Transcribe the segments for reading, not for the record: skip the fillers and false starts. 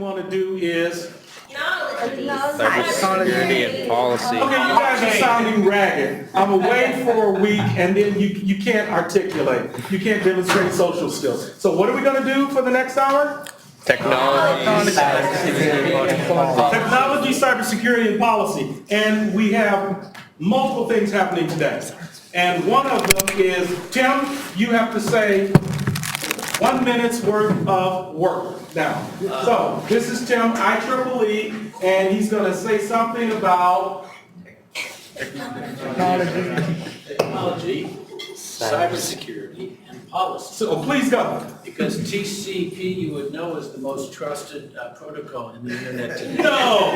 want to do is, Cybersecurity and policy. okay, you guys are sounding ragged. I'm away for a week and then you can't articulate. You can't demonstrate social skills. So what are we going to do for the next hour? Technology. Technology, cybersecurity, and policy. And we have multiple things happening today. And one of them is, Tim, you have to say 1 minute's worth of work now. So this is Tim, IEEE, and he's going to say something about Technology, cybersecurity, and policy. So please go. Because TCP, you would know, is the most trusted protocol in the internet today. No.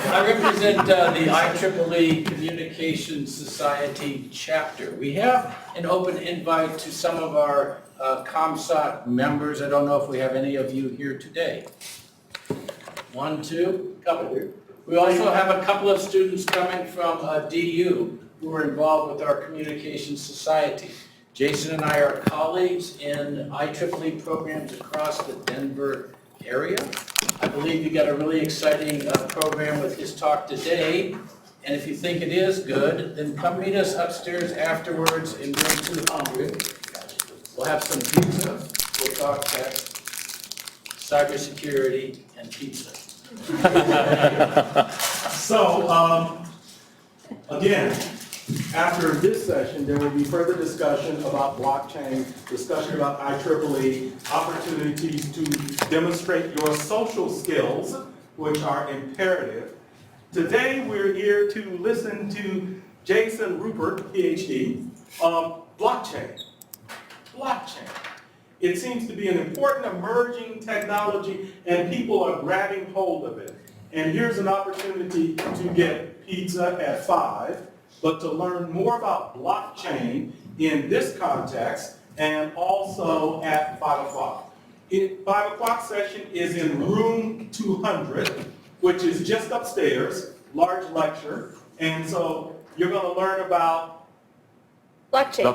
I represent the IEEE Communications Society chapter. We have an open invite to some of our ComSoc members. I don't know if we have any of you here today. One, two, couple. We also have a couple of students coming from DU who are involved with our Communications Society. Jason and I are colleagues in IEEE programs across the Denver area. I believe you got a really exciting program with his talk today. And if you think it is good, then come meet us upstairs afterwards in room 200. We'll have some pizza. We'll talk tech, cybersecurity, and pizza. So, again, after this session, there will be further discussion about blockchain, discussion about IEEE, opportunities to demonstrate your social skills, which are imperative. Today, we're here to listen to Jason Rupe, PhD, on blockchain. Blockchain. It seems to be an important emerging technology, and people are grabbing hold of it. And here's an opportunity to get pizza at 5, but to learn more about blockchain in this context, and also at 5 o'clock. 5 o'clock session is in room 200, which is just upstairs, large lecture. And so you're going to learn about Blockchain.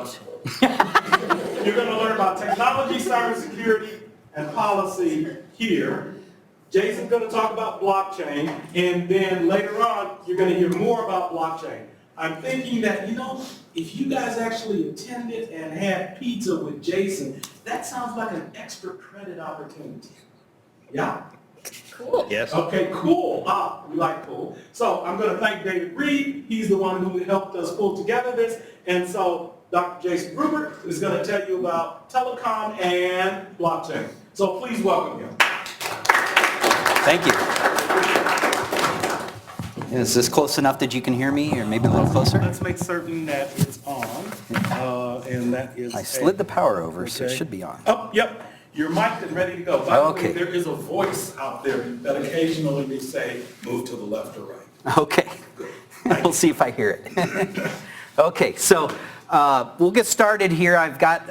You're going to learn about technology, cybersecurity, and policy here. Jason's going to talk about blockchain, and then later on, you're going to hear more about blockchain. I'm thinking that, if you guys actually attended and had pizza with Jason, that sounds like an extra credit opportunity. Yeah? Cool. Yes. Okay, cool. We like cool. So I'm going to thank David Reed. He's the one who helped us pull together this. And so Dr. Jason Rupe is going to tell you about telecom and blockchain. So please welcome him. Thank you. Is this close enough that you can hear me, or maybe a little closer? Let's make certain that it's on. And that is. I slid the power over, so it Okay. should be on. Oh, yep. You're mic'd and ready to go. By the Okay. way, there is a voice out there that occasionally may say, move to the left or right. Okay. We'll see if I hear it. Okay, so we'll get started here. I've got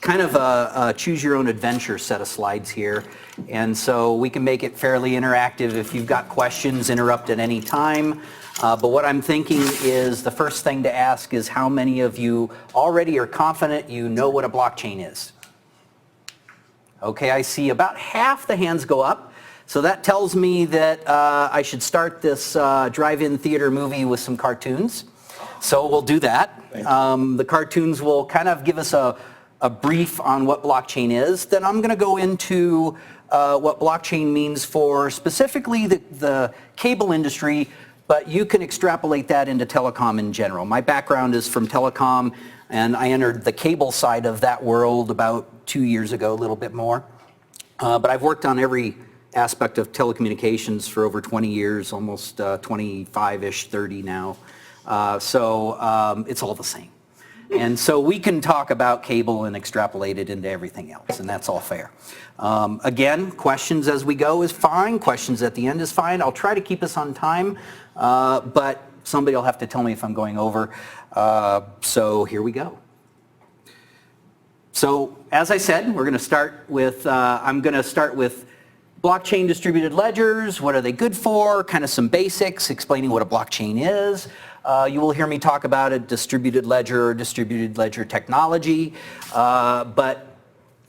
kind of a choose-your-own-adventure set of slides here. And so we can make it fairly interactive. If you've got questions, interrupt at any time. But what I'm thinking is the first thing to ask is how many of you already are confident you know what a blockchain is? Okay, I see about half the hands go up. So that tells me that I should start this drive-in theater movie with some cartoons. So we'll do that. The cartoons will kind of give us a brief on what blockchain is. Then I'm going to go into what blockchain means for specifically the cable industry, but you can extrapolate that into telecom in general. My background is from telecom, and I entered the cable side of that world about 2 years ago, a little bit more. But I've worked on every aspect of telecommunications for over 20 years, almost 25-ish, 30 now. So it's all the same. And so we can talk about cable and extrapolate it into everything else, and that's all fair. Again, questions as we go is fine. Questions at the end is fine. I'll try to keep us on time, but somebody will have to tell me if I'm going over. So here we go. So as I said, we're going to start with, I'm going to start with blockchain distributed ledgers. What are they good for? Kind of some basics, explaining what a blockchain is. You will hear me talk about a distributed ledger or distributed ledger technology, but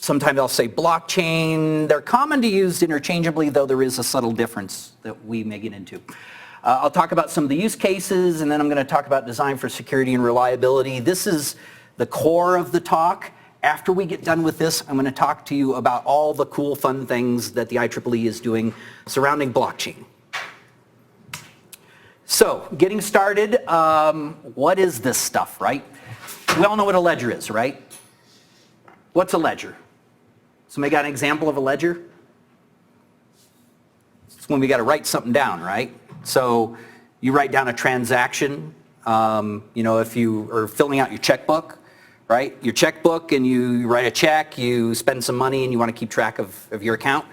Sometimes I'll say blockchain. They're common to use interchangeably, though there is a subtle difference that we may get into. I'll talk about some of the use cases, and then I'm going to talk about design for security and reliability. This is the core of the talk. After we get done with this, I'm going to talk to you about all the cool, fun things that the IEEE is doing surrounding blockchain. So, getting started, what is this stuff, right? We all know what a ledger is, right? What's a ledger? Somebody got an example of a ledger? It's when we got to write something down, right? So you write down a transaction, if you are filling out your checkbook, right? Your checkbook, and you write a check, you spend some money, and you want to keep track of your account.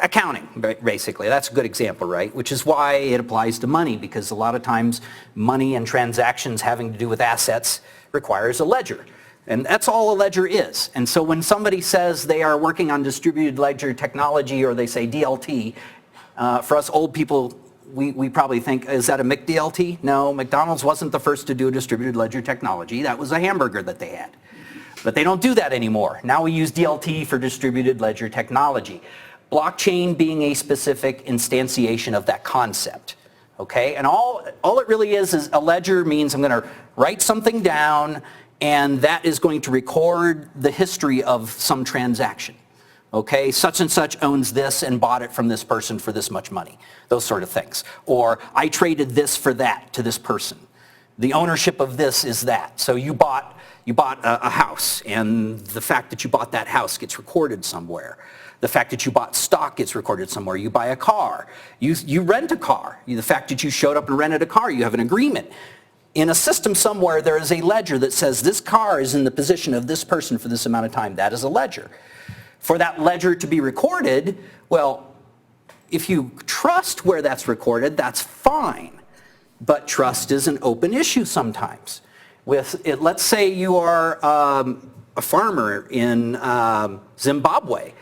Accounting, basically. That's a good example, right? Which is why it applies to money, because a lot of times money and transactions having to do with assets requires a ledger. And that's all a ledger is. And so when somebody says they are working on distributed ledger technology, or they say DLT, for us old people, we probably think, is that a McDLT? No, McDonald's wasn't the first to do a distributed ledger technology. That was a hamburger that they had. But they don't do that anymore. Now we use DLT for distributed ledger technology. Blockchain being a specific instantiation of that concept. Okay? And all it really is a ledger means I'm going to write something down, and that is going to record the history of some transaction. Okay, such and such owns this and bought it from this person for this much money. Those sort of things. Or I traded this for that to this person. The ownership of this is that. So you bought a house, and the fact that you bought that house gets recorded somewhere. The fact that you bought stock gets recorded somewhere. You buy a car. You rent a car. The fact that you showed up and rented a car, you have an agreement. In a system somewhere, there is a ledger that says this car is in the possession of this person for this amount of time. That is a ledger. For that ledger to be recorded, well, if you trust where that's recorded, that's fine. But trust is an open issue sometimes. Let's say you are a farmer in Zimbabwe.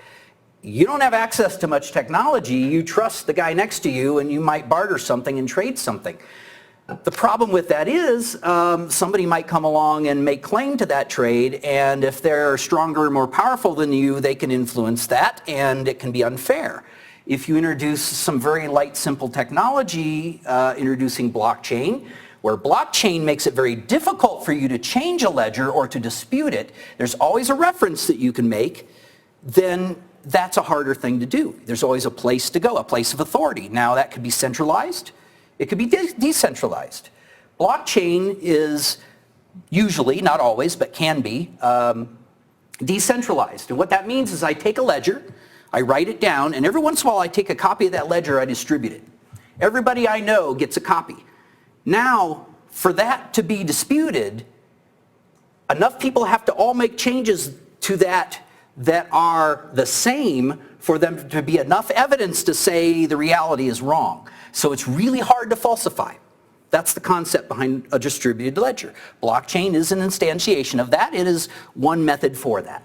You don't have access to much technology. You trust the guy next to you, and you might barter something and trade something. The problem with that is somebody might come along and make claim to that trade, and if they're stronger and more powerful than you, they can influence that, and it can be unfair. If you introduce some very light, simple technology, introducing blockchain, where blockchain makes it very difficult for you to change a ledger or to dispute it, there's always a reference that you can make, then that's a harder thing to do. There's always a place to go, a place of authority. Now that could be centralized. It could be decentralized. Blockchain is usually, not always, but can be, decentralized. And what that means is I take a ledger, I write it down, and every once in a while I take a copy of that ledger, I distribute it. Everybody I know gets a copy. Now, for that to be disputed, enough people have to all make changes to that are the same for them to be enough evidence to say the reality is wrong. So it's really hard to falsify. That's the concept behind a distributed ledger. Blockchain is an instantiation of that. It is one method for that.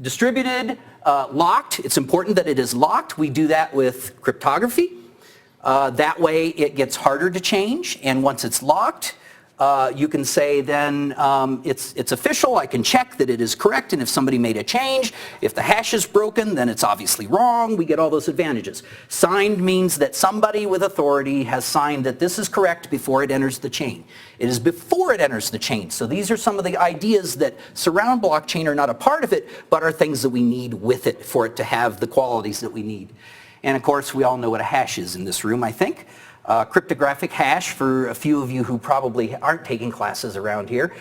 Distributed, locked, it's important that it is locked. We do that with cryptography. That way it gets harder to change, and once it's locked, you can say then it's official, I can check that it is correct, and if somebody made a change, if the hash is broken, then it's obviously wrong, we get all those advantages. Signed means that somebody with authority has signed that this is correct before it enters the chain. It is before it enters the chain. So these are some of the ideas that surround blockchain, are not a part of it, but are things that we need with it for it to have the qualities that we need. And of course, we all know what a hash is in this room, I think. Cryptographic hash, for a few of you who probably aren't taking classes around here,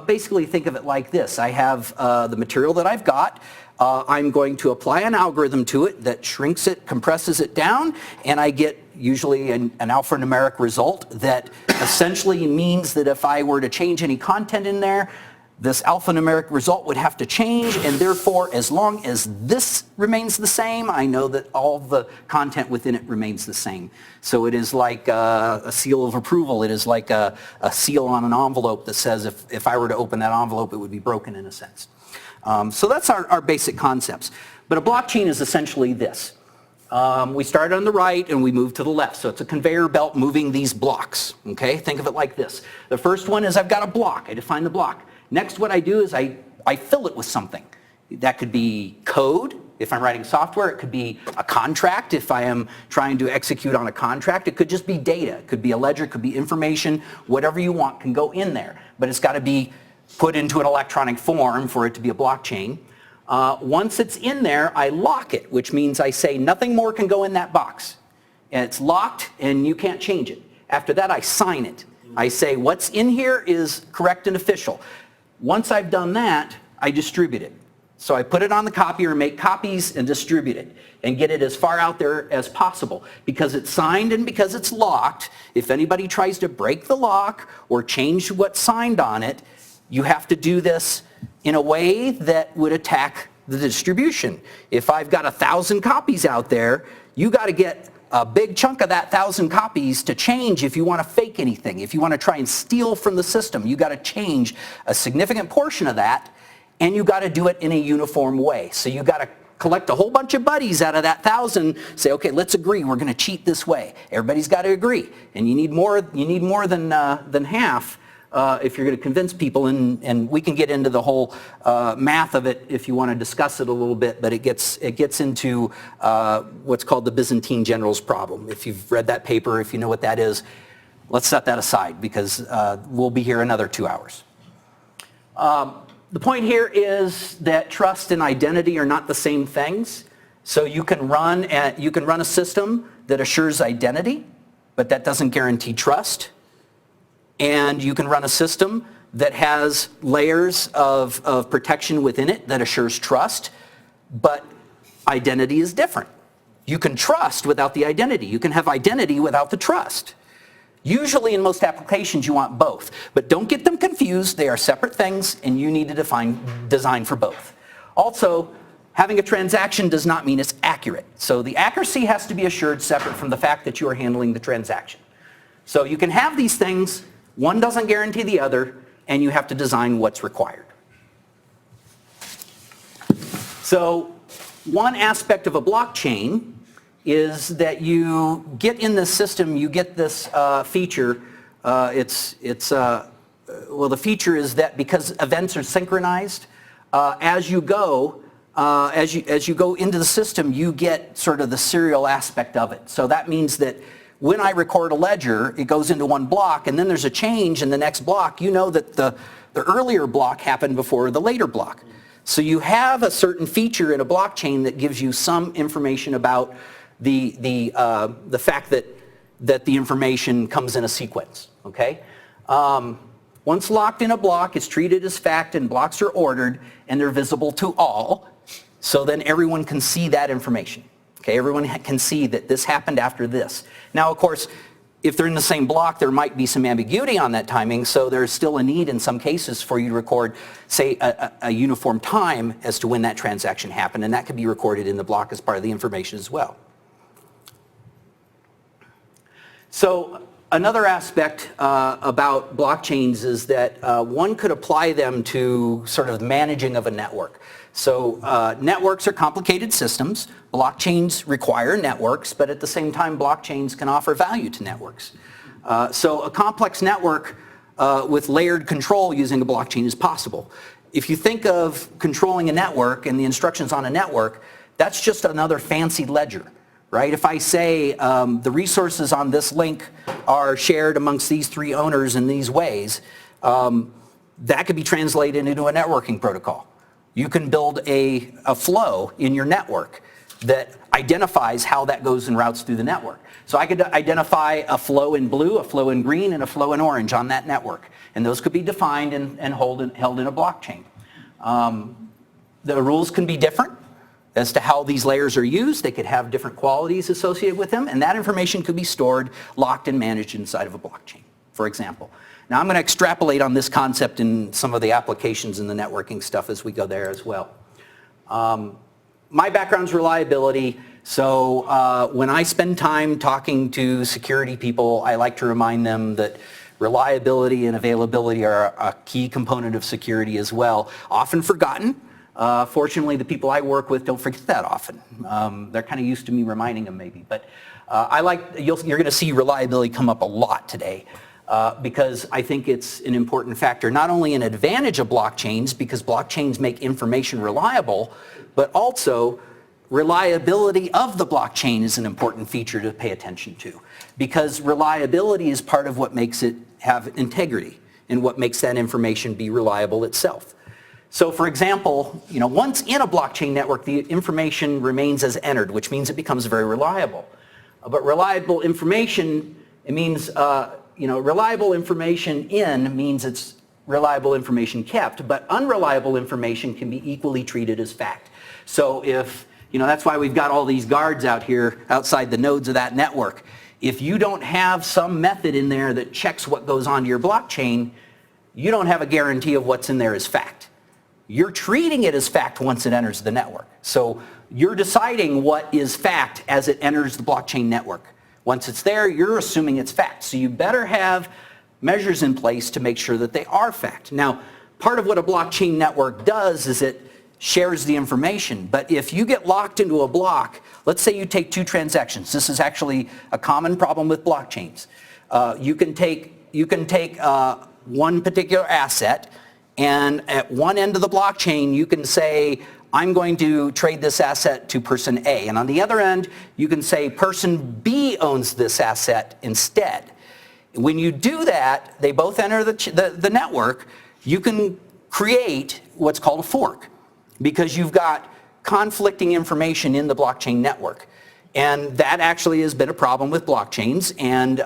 basically think of it like this. I have the material that I've got. I'm going to apply an algorithm to it that shrinks it, compresses it down, and I get usually an alphanumeric result that essentially means that if I were to change any content in there, this alphanumeric result would have to change, and therefore, as long as this remains the same, I know that all the content within it remains the same. So it is like a seal of approval. It is like a seal on an envelope that says if I were to open that envelope, it would be broken in a sense. So that's our basic concepts. But a blockchain is essentially this. We start on the right and we move to the left. So it's a conveyor belt moving these blocks. Okay? Think of it like this. The first one is I've got a block. I define the block. Next, what I do is I fill it with something. That could be code, if I'm writing software. It could be a contract, if I am trying to execute on a contract. It could just be data. It could be a ledger, it could be information. Whatever you want can go in there. But it's got to be put into an electronic form for it to be a blockchain. Once it's in there, I lock it, which means I say nothing more can go in that box. And it's locked and you can't change it. After that, I sign it. I say what's in here is correct and official. Once I've done that, I distribute it. So I put it on the copier and make copies and distribute it and get it as far out there as possible. Because it's signed and because it's locked, if anybody tries to break the lock or change what's signed on it, you have to do this in a way that would attack the distribution. If I've got 1,000 copies out there, you got to get a big chunk of that 1,000 copies to change if you want to fake anything. If you want to try and steal from the system, you got to change a significant portion of that, and you got to do it in a uniform way. So you got to collect a whole bunch of buddies out of that 1,000, say, okay, let's agree, we're going to cheat this way. Everybody's got to agree, and you need more than half. If you're going to convince people, and we can get into the whole math of it if you want to discuss it a little bit, but it gets into what's called the Byzantine generals problem. If you've read that paper, if you know what that is, let's set that aside because we'll be here another 2 hours. The point here is that trust and identity are not the same things. So you can run a system that assures identity, but that doesn't guarantee trust. And you can run a system that has layers of protection within it that assures trust, but identity is different. You can trust without the identity. You can have identity without the trust. Usually in most applications you want both, but don't get them confused. They are separate things and you need to design for both. Also, having a transaction does not mean it's accurate. So the accuracy has to be assured separate from the fact that you are handling the transaction. So you can have these things. One doesn't guarantee the other, and you have to design what's required. So one aspect of a blockchain is that you get in this system, you get this feature. The feature is that because events are synchronized, as you go into the system, you get sort of the serial aspect of it. So that means that when I record a ledger, it goes into one block, and then there's a change in the next block. You know that the earlier block happened before the later block. So you have a certain feature in a blockchain that gives you some information about the fact that the information comes in a sequence. Okay. Once locked in a block, it's treated as fact, and blocks are ordered, and they're visible to all. So then everyone can see that information. Okay, everyone can see that this happened after this. Now, of course, if they're in the same block, there might be some ambiguity on that timing, so there's still a need in some cases for you to record, say, a uniform time as to when that transaction happened, and that could be recorded in the block as part of the information as well. So another aspect about blockchains is that one could apply them to sort of managing of a network. So networks are complicated systems. Blockchains require networks, but at the same time, blockchains can offer value to networks. So a complex network with layered control using a blockchain is possible. If you think of controlling a network and the instructions on a network, that's just another fancy ledger, right? If I say the resources on this link are shared amongst these three owners in these ways, that could be translated into a networking protocol. You can build a flow in your network that identifies how that goes and routes through the network. So I could identify a flow in blue, a flow in green, and a flow in orange on that network. And those could be defined and held in a blockchain. The rules can be different as to how these layers are used. They could have different qualities associated with them, and that information could be stored, locked, and managed inside of a blockchain, for example. Now I'm going to extrapolate on this concept in some of the applications and the networking stuff as we go there as well. My background's reliability, so when I spend time talking to security people, I like to remind them that reliability and availability are a key component of security as well. Often forgotten. Fortunately, the people I work with don't forget that often. They're kind of used to me reminding them maybe, but you're going to see reliability come up a lot today. because I think it's an important factor, not only an advantage of blockchains, because blockchains make information reliable, but also reliability of the blockchain is an important feature to pay attention to, because reliability is part of what makes it have integrity and what makes that information be reliable itself. So for example, once in a blockchain network, the information remains as entered, which means it becomes very reliable. But reliable information, it means, reliable information in means it's reliable information kept, but unreliable information can be equally treated as fact. So if, that's why we've got all these guards out here outside the nodes of that network. If you don't have some method in there that checks what goes onto your blockchain, you don't have a guarantee of what's in there as fact. You're treating it as fact once it enters the network. So you're deciding what is fact as it enters the blockchain network. Once it's there, you're assuming it's fact. So you better have measures in place to make sure that they are fact. Now, part of what a blockchain network does is it shares the information. But if you get locked into a block, let's say you take two transactions. This is actually a common problem with blockchains. You can take one particular asset, and at one end of the blockchain, you can say, I'm going to trade this asset to person A. And on the other end, you can say person B owns this asset instead. When you do that, they both enter the network. You can create what's called a fork, because you've got conflicting information in the blockchain network. And that actually has been a problem with blockchains, and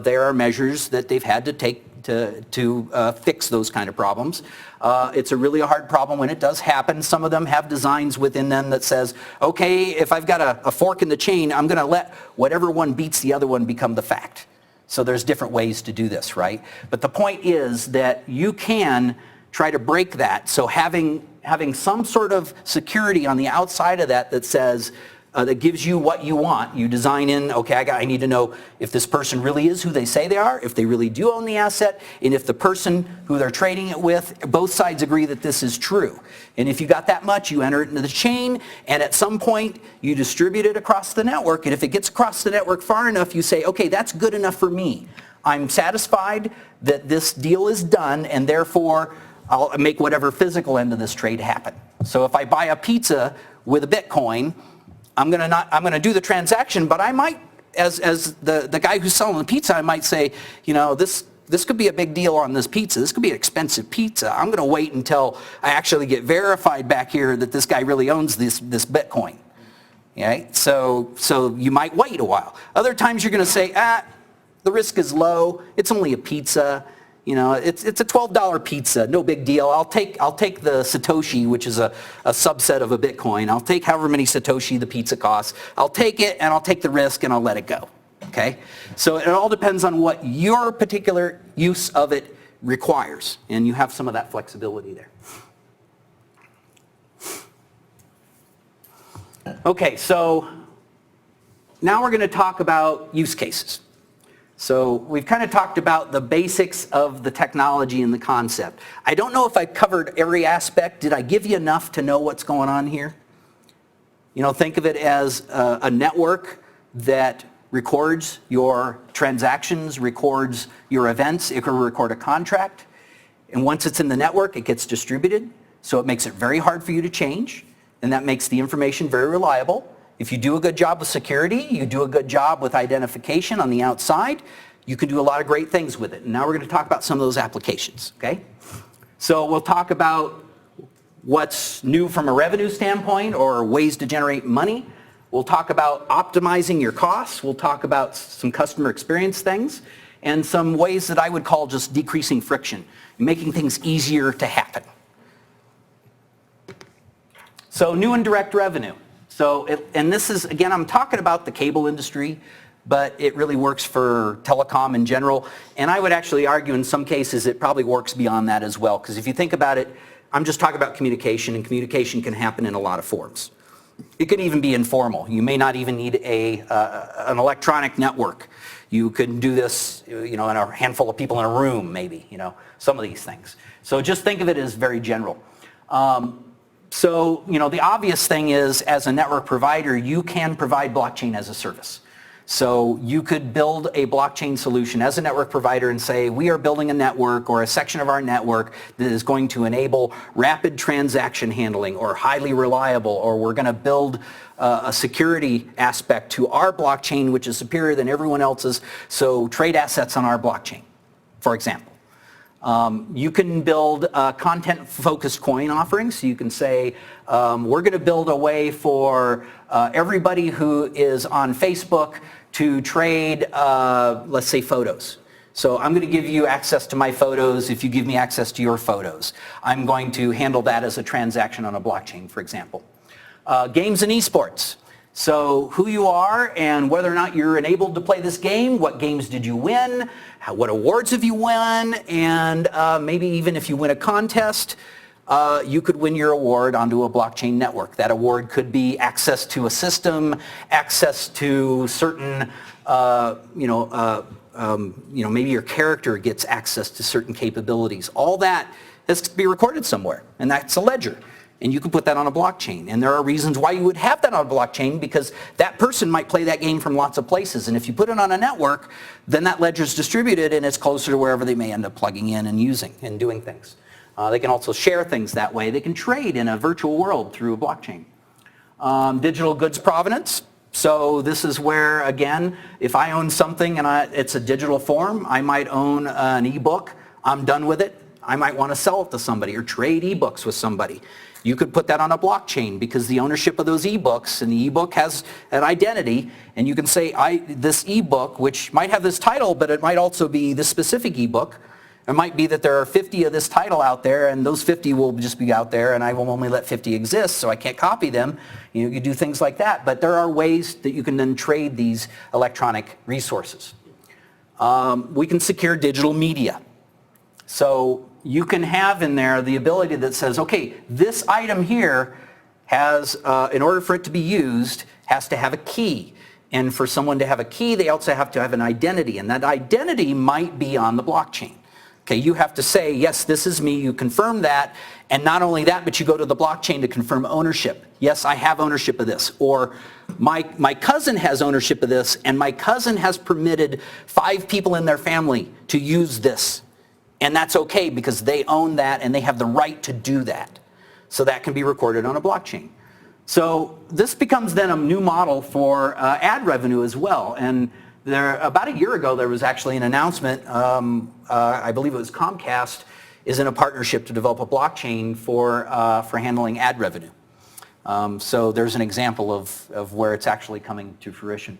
there are measures that they've had to take to fix those kind of problems. It's a really hard problem when it does happen. Some of them have designs within them that says, okay, if I've got a fork in the chain, I'm going to let whatever one beats the other one become the fact. So there's different ways to do this, right? But the point is that you can try to break that. So having some sort of security on the outside of that says, that gives you what you want. You design in, okay, I need to know if this person really is who they say they are, if they really do own the asset, and if the person who they're trading it with, both sides agree that this is true. And if you got that much, you enter it into the chain, and at some point, you distribute it across the network, and if it gets across the network far enough, you say, okay, that's good enough for me. I'm satisfied that this deal is done, and therefore, I'll make whatever physical end of this trade happen. So if I buy a pizza with a Bitcoin, I'm going to do the transaction, but I might, as the guy who's selling the pizza, I might say, this could be a big deal on this pizza. This could be an expensive pizza. I'm going to wait until I actually get verified back here that this guy really owns this Bitcoin. Okay? So you might wait a while. Other times you're going to say, the risk is low. It's only a pizza. It's a $12 pizza, no big deal. I'll take the Satoshi, which is a subset of a Bitcoin. I'll take however many Satoshi the pizza costs. I'll take it, and I'll take the risk, and I'll let it go. Okay? So it all depends on what your particular use of it requires, and you have some of that flexibility there. Okay, so now we're going to talk about use cases. So we've kind of talked about the basics of the technology and the concept. I don't know if I covered every aspect. Did I give you enough to know what's going on here? Think of it as a network that records your transactions, records your events. It can record a contract. And once it's in the network, it gets distributed. So it makes it very hard for you to change. And that makes the information very reliable. If you do a good job with security, you do a good job with identification on the outside, you can do a lot of great things with it. And now we're going to talk about some of those applications, okay? So we'll talk about what's new from a revenue standpoint or ways to generate money. We'll talk about optimizing your costs. We'll talk about some customer experience things and some ways that I would call just decreasing friction, making things easier to happen. So new and direct revenue. And this is, again, I'm talking about the cable industry, but it really works for telecom in general. And I would actually argue in some cases it probably works beyond that as well. Because if you think about it, I'm just talking about communication, and communication can happen in a lot of forms. It can even be informal. You may not even need an electronic network. You can do this, in a handful of people in a room, maybe, some of these things. So just think of it as very general. So, the obvious thing is, as a network provider, you can provide blockchain as a service. So you could build a blockchain solution as a network provider and say, we are building a network or a section of our network that is going to enable rapid transaction handling or highly reliable, or we're going to build a security aspect to our blockchain which is superior than everyone else's, so trade assets on our blockchain, for example. You can build content-focused coin offerings. So you can say, we're going to build a way for everybody who is on Facebook to trade, let's say, photos. So I'm going to give you access to my photos if you give me access to your photos. I'm going to handle that as a transaction on a blockchain, for example. Games and esports. So who you are and whether or not you're enabled to play this game, what games did you win, what awards have you won, and maybe even if you win a contest, you could win your award onto a blockchain network. That award could be access to a system, access to certain, maybe your character gets access to certain capabilities. All that has to be recorded somewhere, and that's a ledger. And you can put that on a blockchain. And there are reasons why you would have that on a blockchain, because that person might play that game from lots of places. And if you put it on a network, then that ledger is distributed and it's closer to wherever they may end up plugging in and using and doing things. They can also share things that way. They can trade in a virtual world through a blockchain. Digital goods provenance. So this is where, again, if I own something and it's a digital form, I might own an ebook. I'm done with it. I might want to sell it to somebody or trade ebooks with somebody. You could put that on a blockchain because the ownership of those ebooks, and the ebook has an identity, and you can say, this ebook, which might have this title, but it might also be this specific ebook. It might be that there are 50 of this title out there, and those 50 will just be out there, and I will only let 50 exist, so I can't copy them. You do things like that, but there are ways that you can then trade these electronic resources. We can secure digital media. So you can have in there the ability that says, okay, this item here has, in order for it to be used, has to have a key. And for someone to have a key, they also have to have an identity. And that identity might be on the blockchain. Okay, you have to say, yes, this is me, you confirm that. And not only that, but you go to the blockchain to confirm ownership. Yes, I have ownership of this. Or my cousin has ownership of this, and my cousin has permitted 5 people in their family to use this. And that's okay because they own that and they have the right to do that. So that can be recorded on a blockchain. So this becomes then a new model for ad revenue as well. And about a year ago, there was actually an announcement, I believe it was Comcast, is in a partnership to develop a blockchain for handling ad revenue. So there's an example of where it's actually coming to fruition.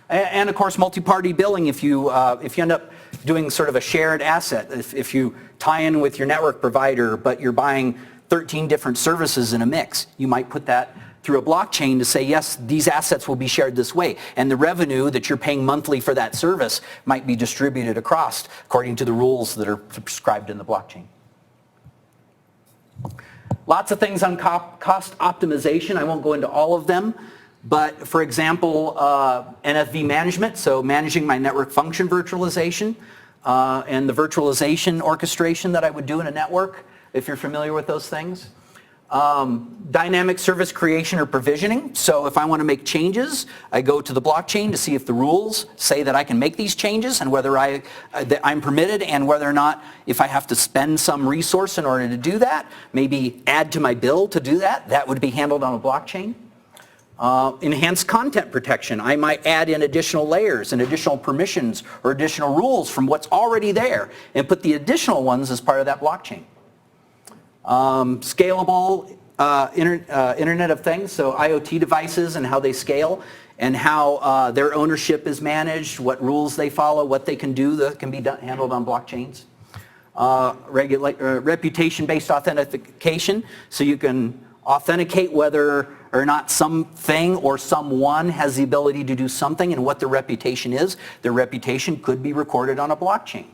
And of course, multi-party billing, if you end up doing sort of a shared asset, if you tie in with your network provider, but you're buying 13 different services in a mix, you might put that through a blockchain to say, yes, these assets will be shared this way. And the revenue that you're paying monthly for that service might be distributed across according to the rules that are prescribed in the blockchain. Lots of things on cost optimization. I won't go into all of them. But for example, NFV management, so managing my network function virtualization, and the virtualization orchestration that I would do in a network, if you're familiar with those things. Dynamic service creation or provisioning, so if I want to make changes, I go to the blockchain to see if the rules say that I can make these changes and whether that I'm permitted, and whether or not if I have to spend some resource in order to do that, maybe add to my bill to do that, that would be handled on a blockchain. Enhanced content protection. I might add in additional layers and additional permissions or additional rules from what's already there and put the additional ones as part of that blockchain. Scalable Internet of Things, so IoT devices and how they scale and how their ownership is managed, what rules they follow, what they can do that can be handled on blockchains. Reputation-based authentication, so you can authenticate whether or not something or someone has the ability to do something and what their reputation is. Their reputation could be recorded on a blockchain.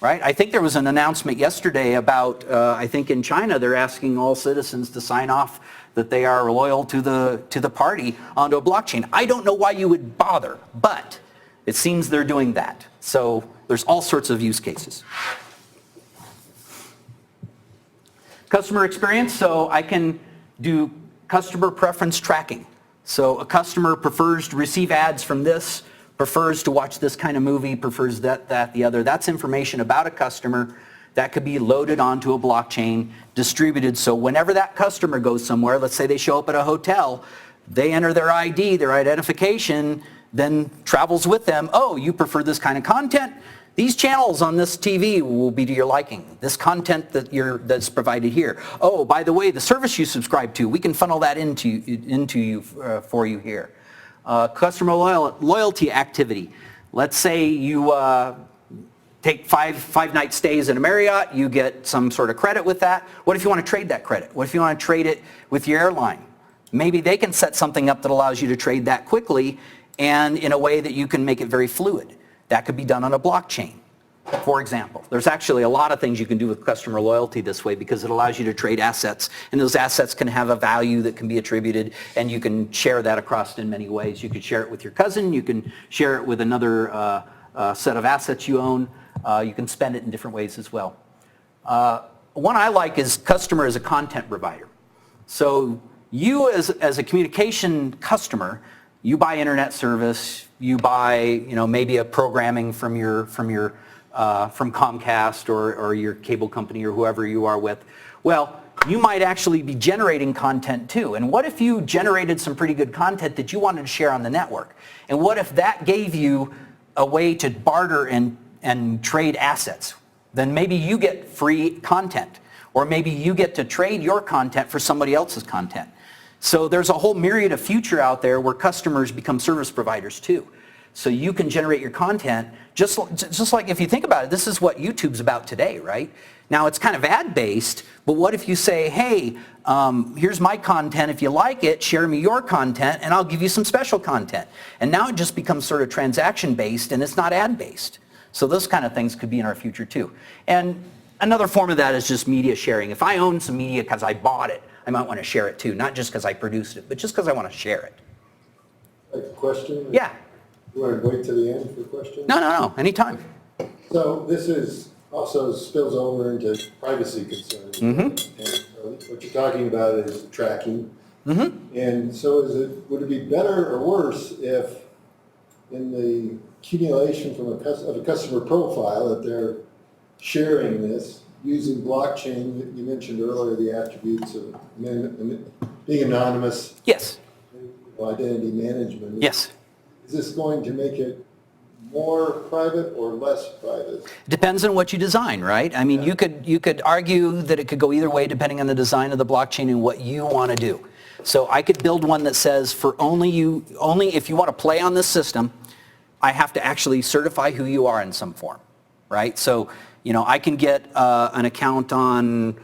Right? I think there was an announcement yesterday about, I think in China, they're asking all citizens to sign off that they are loyal to the party onto a blockchain. I don't know why you would bother, but it seems they're doing that. So there's all sorts of use cases. Customer experience, so I can do customer preference tracking. So a customer prefers to receive ads from this, prefers to watch this kind of movie, prefers that, the other. That's information about a customer that could be loaded onto a blockchain, distributed. So whenever that customer goes somewhere, let's say they show up at a hotel, they enter their ID, their identification, then travels with them. Oh, you prefer this kind of content? These channels on this TV will be to your liking. This content that's provided here. Oh, by the way, the service you subscribe to, we can funnel that into you for you here. Customer loyalty activity. Let's say you take five night stays in a Marriott, you get some sort of credit with that. What if you want to trade that credit? What if you want to trade it with your airline? Maybe they can set something up that allows you to trade that quickly and in a way that you can make it very fluid. That could be done on a blockchain, for example. There's actually a lot of things you can do with customer loyalty this way because it allows you to trade assets, and those assets can have a value that can be attributed, and you can share that across in many ways. You could share it with your cousin, you can share it with another set of assets you own, you can spend it in different ways as well. One I like is customer as a content provider. So you as a communication customer, you buy internet service, you buy, maybe a programming from Comcast or your cable company or whoever you are with. Well, you might actually be generating content too. And what if you generated some pretty good content that you wanted to share on the network? And what if that gave you a way to barter and trade assets? Then maybe you get free content, or maybe you get to trade your content for somebody else's content. So there's a whole myriad of future out there where customers become service providers too. So you can generate your content, just like if you think about it, this is what YouTube's about today, right? Now it's kind of ad-based, but what if you say, hey, here's my content, if you like it, share me your content, and I'll give you some special content. And now it just becomes sort of transaction-based, and it's not ad-based. So those kind of things could be in our future too. And another form of that is just media sharing. If I own some media because I bought it, I might want to share it too, not just because I produced it, but just because I want to share it. Like a question? Yeah. You want to wait to the end for questions? No, anytime. So this is also spills over into privacy concerns. Mm-hmm. And so what you're talking about is tracking. Mm-hmm. And so would it be better or worse if in the accumulation from of a customer profile that they're sharing this using blockchain? You mentioned earlier the attributes of being anonymous. Yes. Identity management. Yes. Is this going to make it more private or less private? Depends on what you design, right? I mean, you could argue that it could go either way depending on the design of the blockchain and what you want to do. So I could build one that says for only if you want to play on this system, I have to actually certify who you are in some form, right? So, I can get an account on,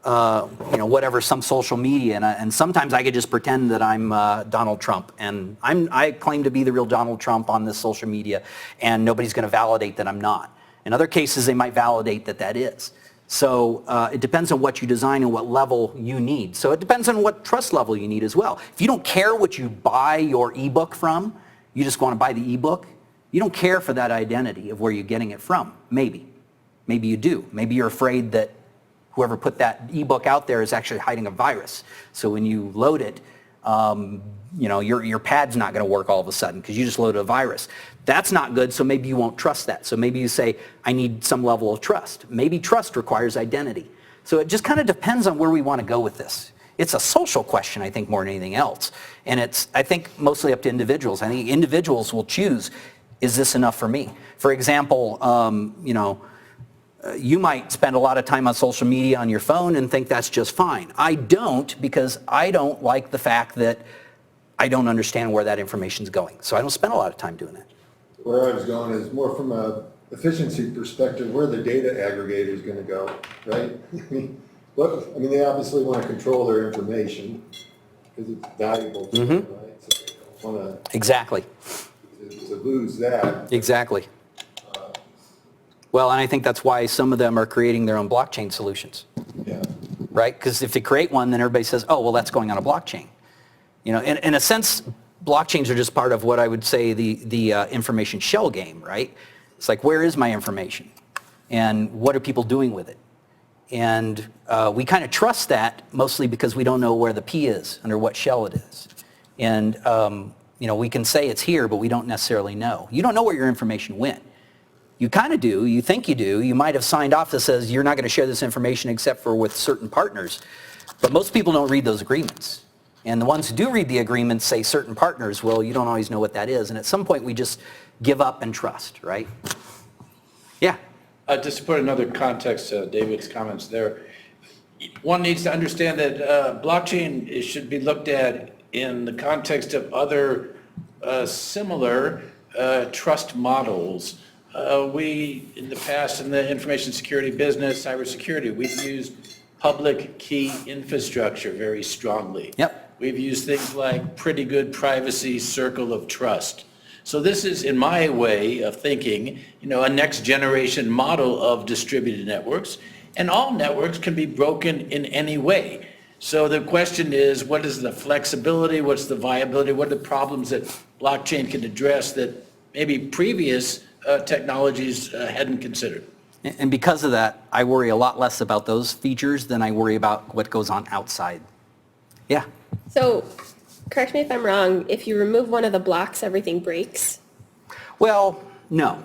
whatever, some social media, and sometimes I could just pretend that I'm Donald Trump, and I claim to be the real Donald Trump on this social media, and nobody's going to validate that I'm not. In other cases, they might validate that is. So it depends on what you design and what level you need. So it depends on what trust level you need as well. If you don't care what you buy your ebook from, you just want to buy the ebook, you don't care for that identity of where you're getting it from. Maybe you do. Maybe you're afraid that whoever put that ebook out there is actually hiding a virus. So when you load it, your pad's not going to work all of a sudden because you just loaded a virus. That's not good, so maybe you won't trust that. So maybe you say, I need some level of trust. Maybe trust requires identity. So it just kind of depends on where we want to go with this. It's a social question, I think, more than anything else. And it's, I think, mostly up to individuals. I think individuals will choose, is this enough for me? For example, you might spend a lot of time on social media on your phone and think that's just fine. I don't, because I don't like the fact that I don't understand where that information's going. So I don't spend a lot of time doing it. Where I was going is more from a efficiency perspective, where the data aggregator is going to go, right? They obviously want to control their information because it's valuable to them, right? So they don't want Exactly. to lose that. Exactly. Well, and I think that's why some of them are creating their own blockchain solutions. Yeah. Right? Because if they create one, then everybody says, oh, well, that's going on a blockchain. In a sense, blockchains are just part of what I would say the information shell game, right? It's like, where is my information? And what are people doing with it? And we kind of trust that mostly because we don't know where the P is, under what shell it is. And, we can say it's here, but we don't necessarily know. You don't know where your information went. You kind of do, you think you do. You might have signed off that says you're not going to share this information except for with certain partners. But most people don't read those agreements. And the ones who do read the agreements say certain partners. Well, you don't always know what that is. And at some point, we just give up and trust, right? Yeah. Just to put another context to David's comments there, one needs to understand that blockchain should be looked at in the context of other similar trust models. We, in the past, in the information security business, cybersecurity, we've used public key infrastructure very strongly. Yep. We've used things like pretty good privacy circle of trust. So this is, in my way of thinking, a next generation model of distributed networks, and all networks can be broken in any way. So the question is, what is the flexibility, what's the viability, what are the problems that blockchain can address that maybe previous technologies hadn't considered? And because of that, I worry a lot less about those features than I worry about what goes on outside. Yeah. So, correct me if I'm wrong, if you remove one of the blocks, everything breaks? Well, no.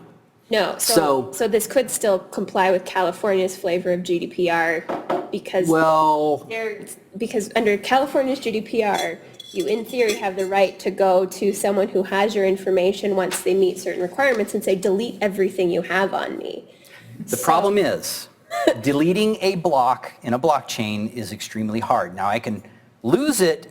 No, so this could still comply with California's flavor of GDPR because because under California's GDPR, you in theory have the right to go to someone who has your information once they meet certain requirements and say, delete everything you have on me. The problem is, deleting a block in a blockchain is extremely hard. Now, I can lose it,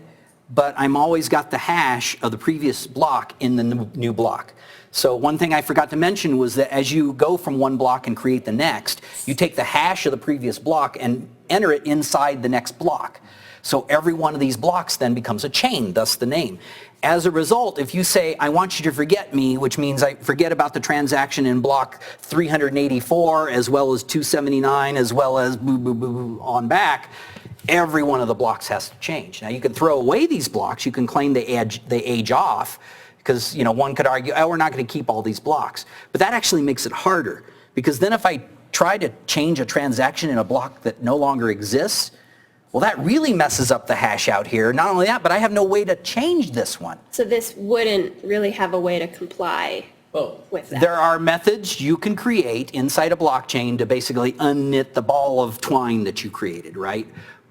but I'm always got the hash of the previous block in the new block. So one thing I forgot to mention was that as you go from one block and create the next, you take the hash of the previous block and enter it inside the next block. So every one of these blocks then becomes a chain, thus the name. As a result, if you say, I want you to forget me, which means I forget about the transaction in block 384, as well as 279, as well as boo, boo, boo, boo, on back, every one of the blocks has to change. Now, you can throw away these blocks. You can claim they age off, because one could argue, oh, we're not going to keep all these blocks. But that actually makes it harder, because then if I try to change a transaction in a block that no longer exists, well, that really messes up the hash out here. Not only that, but I have no way to change this one. So this wouldn't really have a way to comply with that? There are methods you can create inside a blockchain to basically unknit the ball of twine that you created, right?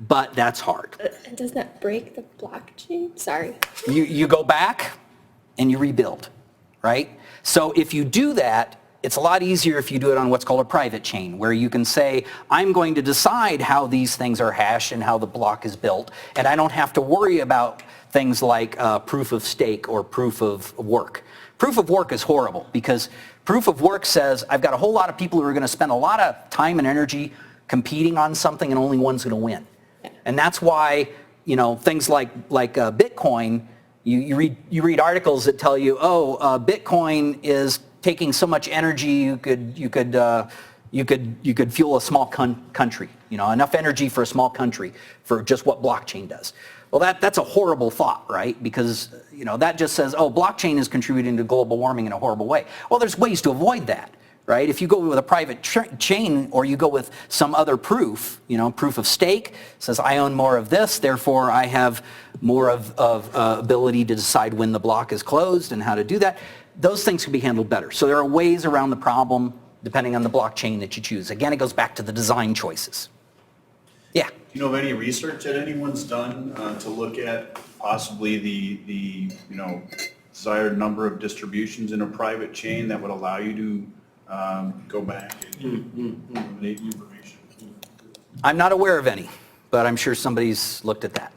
But that's hard. And does that break the blockchain? Sorry. You go back and you rebuild, right? So if you do that, it's a lot easier if you do it on what's called a private chain, where you can say, I'm going to decide how these things are hashed and how the block is built, and I don't have to worry about things like proof of stake or proof of work. Proof of work is horrible, because proof of work says, I've got a whole lot of people who are going to spend a lot of time and energy competing on something, and only one's going to win. And that's why, things like Bitcoin, you read articles that tell you, Bitcoin is taking so much energy you could fuel a small country, enough energy for a small country for just what blockchain does. Well, that's a horrible thought, right? Because that just says, blockchain is contributing to global warming in a horrible way. Well, there's ways to avoid that, right? If you go with a private chain, or you go with some other proof, proof of stake, says I own more of this, therefore I have more of ability to decide when the block is closed and how to do that. Those things can be handled better. So there are ways around the problem depending on the blockchain that you choose. Again, it goes back to the design choices. Yeah. Do you know of any research that anyone's done to look at possibly the desired number of distributions in a private chain that would allow you to go back and eliminate information? I'm not aware of any, but I'm sure somebody's looked at that.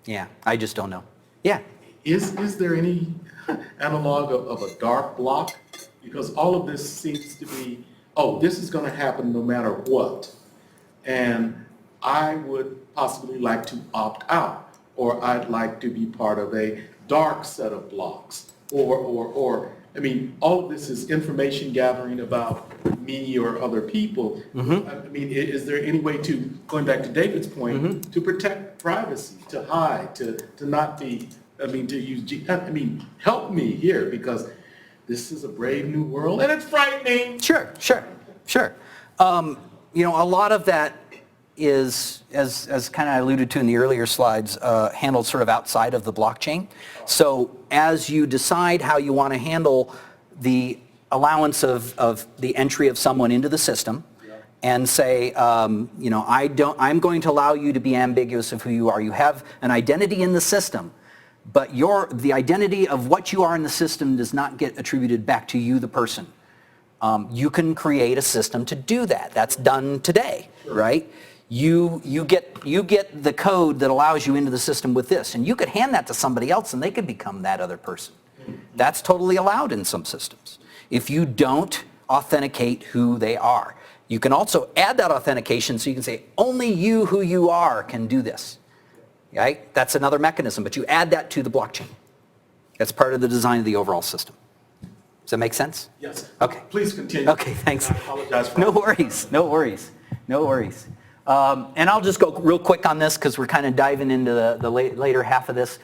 Yeah, I just don't know. Yeah. Is there any analog of a dark block? Because all of this seems to be, this is going to happen no matter what. And I would possibly like to opt out, or I'd like to be part of a dark set of blocks. Or all of this is information gathering about me or other people. Mm-hmm. Is there any way to, going back to David's point, mm-hmm. to protect privacy, to hide, to not be, to use, help me here, because this is a brave new world and it's frightening. Sure. A lot of that is, as kind of alluded to in the earlier slides, handled sort of outside of the blockchain. So as you decide how you want to handle the allowance of the entry of someone into the system, and say, I'm going to allow you to be ambiguous of who you are. You have an identity in the system, but the identity of what you are in the system does not get attributed back to you, the person. You can create a system to do that. That's done today, right? You get the code that allows you into the system with this, and you could hand that to somebody else and they could become that other person. That's totally allowed in some systems, if you don't authenticate who they are. You can also add that authentication so you can say, only you who you are can do this, right? That's another mechanism, but you add that to the blockchain. That's part of the design of the overall system. Does that make sense? Yes. Okay. Please continue. Okay, thanks. I apologize for No worries, no worries, no worries. And I'll just go real quick on this because we're kind of diving into the later half of this.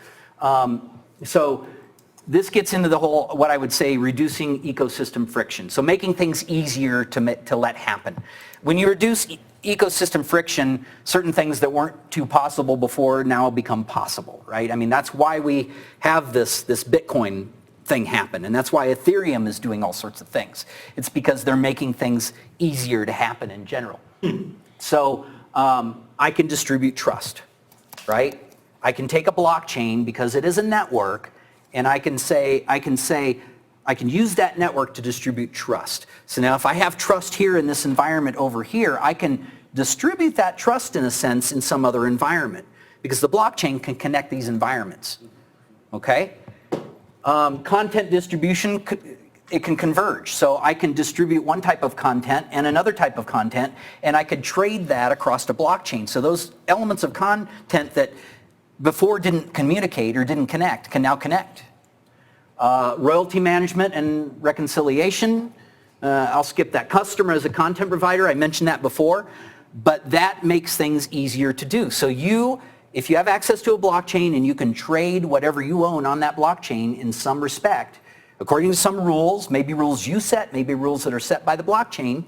So this gets into the whole, what I would say, reducing ecosystem friction. So making things easier to let happen. When you reduce ecosystem friction, certain things that weren't too possible before now become possible, right? I mean, that's why we have this Bitcoin thing happen, and that's why Ethereum is doing all sorts of things. It's because they're making things easier to happen in general. So I can distribute trust, right? I can take a blockchain because it is a network, and I can use that network to distribute trust. So now if I have trust here in this environment over here, I can distribute that trust in a sense in some other environment because the blockchain can connect these environments, okay? Content distribution, it can converge. So I can distribute one type of content and another type of content, and I could trade that across the blockchain. So those elements of content that before didn't communicate or didn't connect can now connect. Royalty management and reconciliation, I'll skip that. Customer as a content provider, I mentioned that before, but that makes things easier to do. So if you have access to a blockchain and you can trade whatever you own on that blockchain in some respect, according to some rules, maybe rules you set, maybe rules that are set by the blockchain.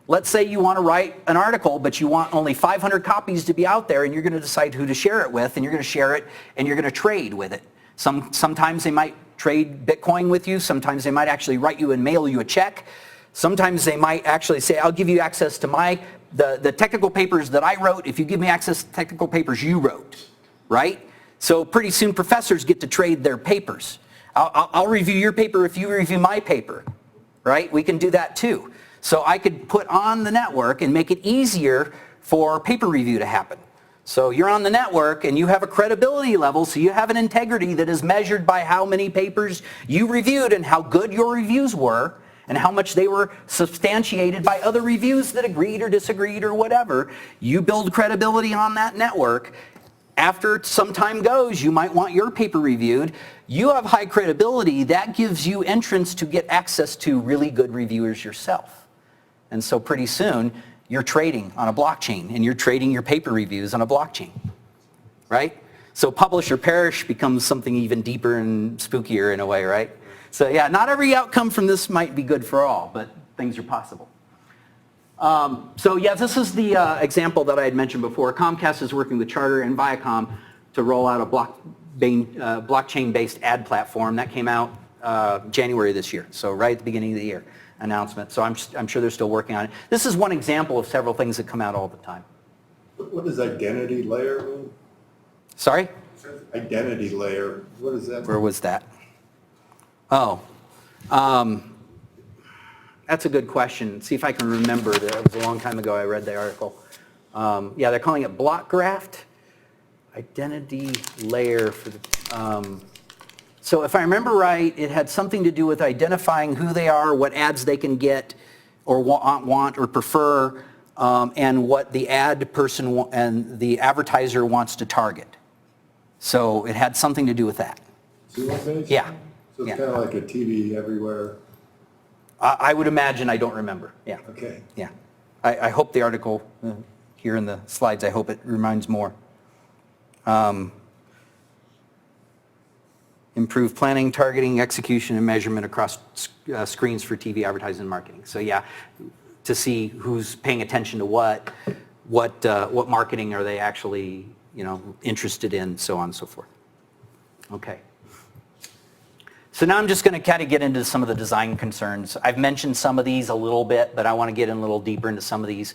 Let's say you want to write an article, but you want only 500 copies to be out there, and you're going to decide who to share it with, and you're going to share it, and you're going to trade with it. Sometimes they might trade Bitcoin with you. Sometimes they might actually write you and mail you a check. Sometimes they might actually say, I'll give you access to the technical papers that I wrote if you give me access to technical papers you wrote, right? So pretty soon professors get to trade their papers. I'll review your paper if you review my paper, right? We can do that too. So I could put on the network and make it easier for paper review to happen. So you're on the network and you have a credibility level, so you have an integrity that is measured by how many papers you reviewed and how good your reviews were and how much they were substantiated by other reviews that agreed or disagreed or whatever. You build credibility on that network. After some time goes, you might want your paper reviewed. You have high credibility. That gives you entrance to get access to really good reviewers yourself. And so pretty soon, you're trading on a blockchain, and you're trading your paper reviews on a blockchain, right? So publish or perish becomes something even deeper and spookier in a way, right? So yeah, not every outcome from this might be good for all, but things are possible. So yeah, this is the example that I had mentioned before. Comcast is working with Charter and Viacom to roll out a blockchain-based ad platform. That came out January this year, so right at the beginning of the year announcement. So I'm sure they're still working on it. This is one example of several things that come out all the time. What does identity layer mean? Sorry? Identity layer, what is that? Where was that? Oh, that's a good question. See if I can remember. It was a long time ago I read the article. Yeah, they're calling it Blockcraft. Identity layer for the... So if I remember right, it had something to do with identifying who they are, what ads they can get or want or prefer, and what the ad person and the advertiser wants to target. So it had something to do with that. Yeah. So it's kind of like a TV everywhere. I would imagine. I don't remember. Yeah. Okay. Yeah. I hope the article here in the slides, I hope it reminds more. Improve planning, targeting, execution, and measurement across screens for TV advertising and marketing. So yeah, to see who's paying attention to what, what marketing are they actually, interested in, so on and so forth. Okay. So now I'm just going to kind of get into some of the design concerns. I've mentioned some of these a little bit, but I want to get in a little deeper into some of these.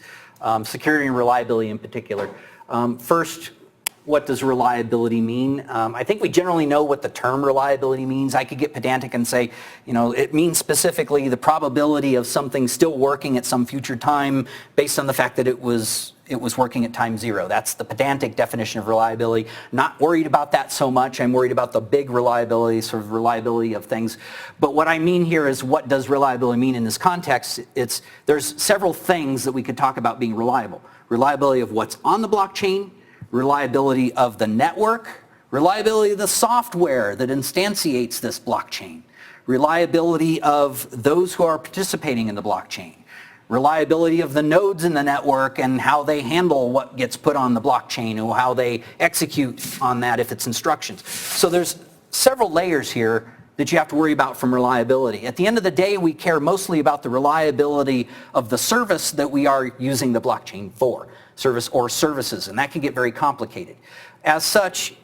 Security and reliability in particular. First, what does reliability mean? I think we generally know what the term reliability means. I could get pedantic and say, it means specifically the probability of something still working at some future time based on the fact that it was working at time zero. That's the pedantic definition of reliability. Not worried about that so much. I'm worried about the big reliability, sort of reliability of things. But what I mean here is, what does reliability mean in this context? There's several things that we could talk about being reliable. Reliability of what's on the blockchain, reliability of the network, reliability of the software that instantiates this blockchain, reliability of those who are participating in the blockchain, reliability of the nodes in the network and how they handle what gets put on the blockchain or how they execute on that if it's instructions. So there's several layers here that you have to worry about from reliability. At the end of the day, we care mostly about the reliability of the service that we are using the blockchain for, service or services, and that can get very complicated. As such,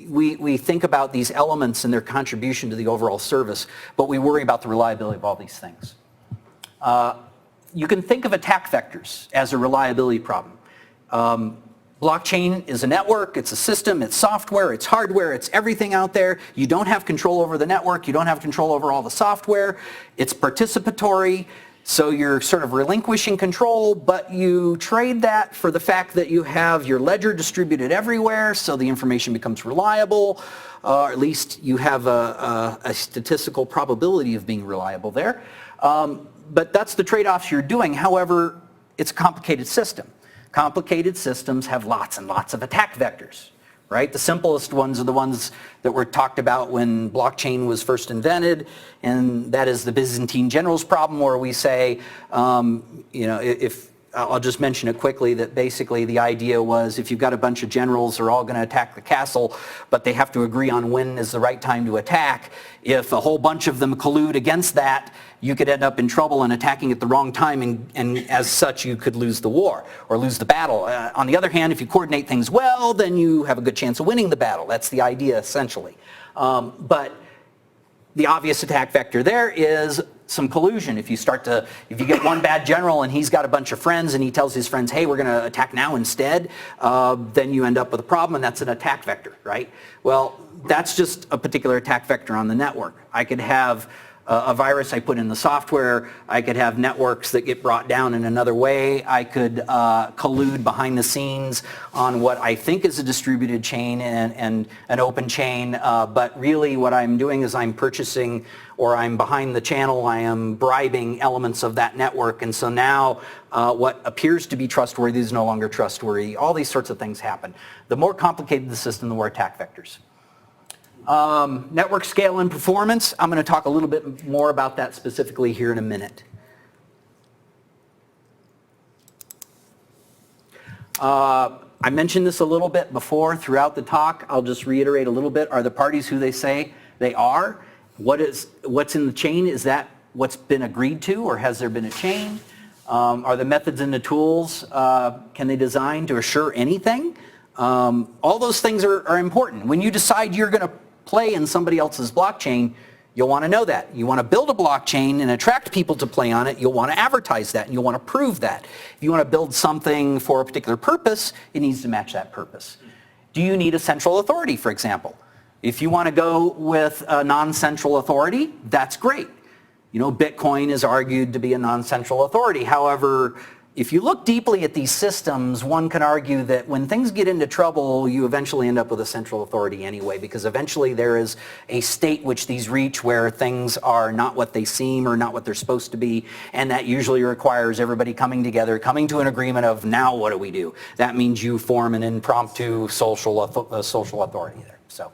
we think about these elements and their contribution to the overall service, but we worry about the reliability of all these things. You can think of attack vectors as a reliability problem. Blockchain is a network, it's a system, it's software, it's hardware, it's everything out there. You don't have control over the network, you don't have control over all the software. It's participatory, so you're sort of relinquishing control, but you trade that for the fact that you have your ledger distributed everywhere, so the information becomes reliable, or at least you have a statistical probability of being reliable there. But that's the trade-offs you're doing. However, it's a complicated system. Complicated systems have lots and lots of attack vectors, right? The simplest ones are the ones that were talked about when blockchain was first invented, and that is the Byzantine generals problem, where we say, if I'll just mention it quickly, that basically the idea was, if you've got a bunch of generals, they're all going to attack the castle, but they have to agree on when is the right time to attack. If a whole bunch of them collude against that, you could end up in trouble and attacking at the wrong time, and as such you could lose the war or lose the battle. On the other hand, if you coordinate things well, then you have a good chance of winning the battle. That's the idea essentially. But the obvious attack vector there is some collusion. If you get one bad general and he's got a bunch of friends and he tells his friends, hey, we're going to attack now instead, then you end up with a problem, and that's an attack vector, right? Well, that's just a particular attack vector on the network. I could have a virus I put in the software. I could have networks that get brought down in another way. I could collude behind the scenes on what I think is a distributed chain and an open chain, but really what I'm doing is I'm purchasing, or I'm behind the channel, I am bribing elements of that network, and so now what appears to be trustworthy is no longer trustworthy. All these sorts of things happen. The more complicated the system, the more attack vectors. Network scale and performance, I'm going to talk a little bit more about that specifically here in a minute. I mentioned this a little bit before throughout the talk. I'll just reiterate a little bit. Are the parties who they say they are? What's in the chain? Is that what's been agreed to, or has there been a chain? Are the methods and the tools, can they design to assure anything? All those things are important. When you decide you're going to play in somebody else's blockchain, you'll want to know that. You want to build a blockchain and attract people to play on it, you'll want to advertise that, and you'll want to prove that. If you want to build something for a particular purpose, it needs to match that purpose. Do you need a central authority, for example? If you want to go with a non-central authority, that's great. Bitcoin is argued to be a non-central authority. However, if you look deeply at these systems, one can argue that when things get into trouble, you eventually end up with a central authority anyway, because eventually there is a state which these reach where things are not what they seem or not what they're supposed to be, and that usually requires everybody coming together, coming to an agreement of, now what do we do? That means you form an impromptu social authority there. So,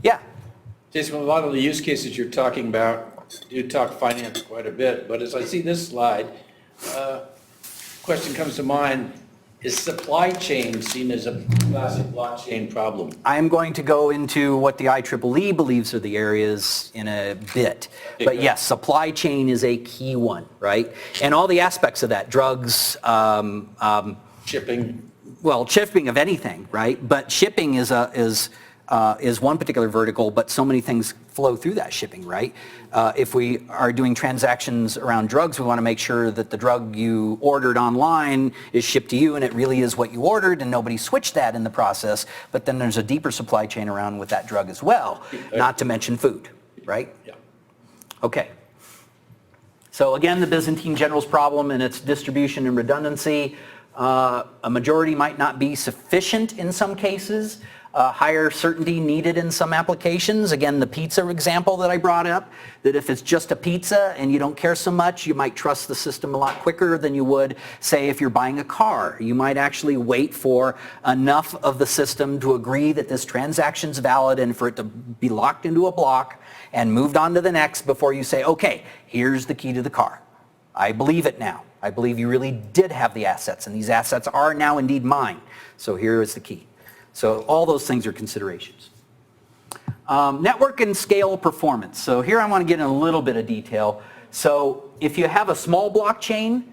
yeah. Jason, a lot of the use cases you're talking about, you talk finance quite a bit, but as I see this slide, question comes to mind, Is supply chain seen as a classic blockchain problem? I'm going to go into what the IEEE believes are the areas in a bit. But yes, supply chain is a key one, right? And all the aspects of that, drugs, Shipping? well, shipping of anything, right? But shipping is one particular vertical, but so many things flow through that shipping, right? If we are doing transactions around drugs, we want to make sure that the drug you ordered online is shipped to you and it really is what you ordered and nobody switched that in the process. But then there's a deeper supply chain around with that drug as well, not to mention food, right? Yeah. Okay. So again, the Byzantine generals problem and its distribution and redundancy. A majority might not be sufficient in some cases. Higher certainty needed in some applications. Again, the pizza example that I brought up, that if it's just a pizza and you don't care so much, you might trust the system a lot quicker than you would, say, if you're buying a car. You might actually wait for enough of the system to agree that this transaction's valid and for it to be locked into a block and moved on to the next before you say, okay, here's the key to the car. I believe it now. I believe you really did have the assets, and these assets are now indeed mine. So here is the key. So all those things are considerations. Network and scale performance. So here I want to get in a little bit of detail. So if you have a small blockchain,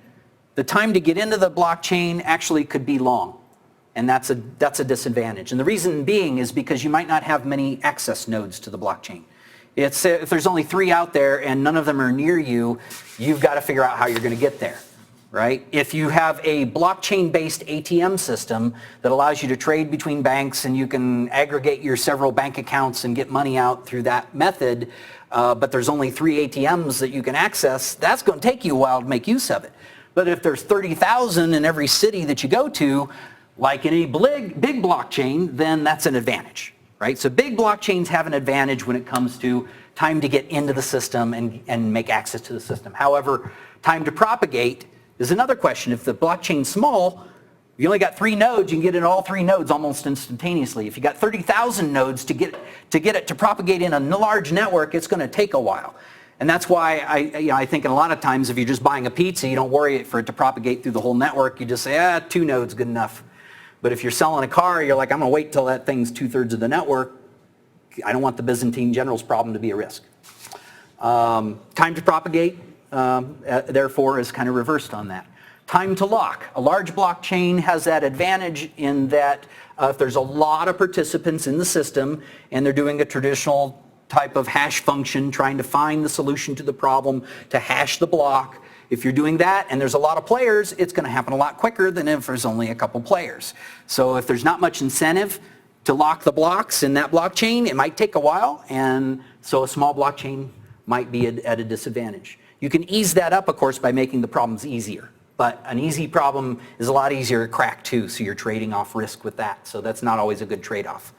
the time to get into the blockchain actually could be long. And that's a disadvantage. And the reason being is because you might not have many access nodes to the blockchain. If there's only 3 out there and none of them are near you, you've got to figure out how you're going to get there, right? If you have a blockchain-based ATM system that allows you to trade between banks and you can aggregate your several bank accounts and get money out through that method, but there's only 3 ATMs that you can access, that's going to take you a while to make use of it. But if there's 30,000 in every city that you go to, like in a big blockchain, then that's an advantage. Right? So big blockchains have an advantage when it comes to time to get into the system and make access to the system. However, time to propagate is another question. If the blockchain's small, you only got 3 nodes, you can get in all 3 nodes almost instantaneously. If you got 30,000 nodes to get it to propagate in a large network, it's going to take a while. And that's why I think a lot of times if you're just buying a pizza, you don't worry for it to propagate through the whole network. You just say, 2 nodes, good enough. But if you're selling a car, you're like, I'm going to wait till that thing's 2/3 of the network. I don't want the Byzantine generals problem to be a risk. Time to propagate, therefore, is kind of reversed on that. Time to lock. A large blockchain has that advantage in that if there's a lot of participants in the system and they're doing a traditional type of hash function, trying to find the solution to the problem, to hash the block, if you're doing that and there's a lot of players, it's going to happen a lot quicker than if there's only a couple players. So if there's not much incentive to lock the blocks in that blockchain, it might take a while, and so a small blockchain might be at a disadvantage. You can ease that up, of course, by making the problems easier. But an easy problem is a lot easier to crack too, so you're trading off risk with that. So that's not always a good trade-off.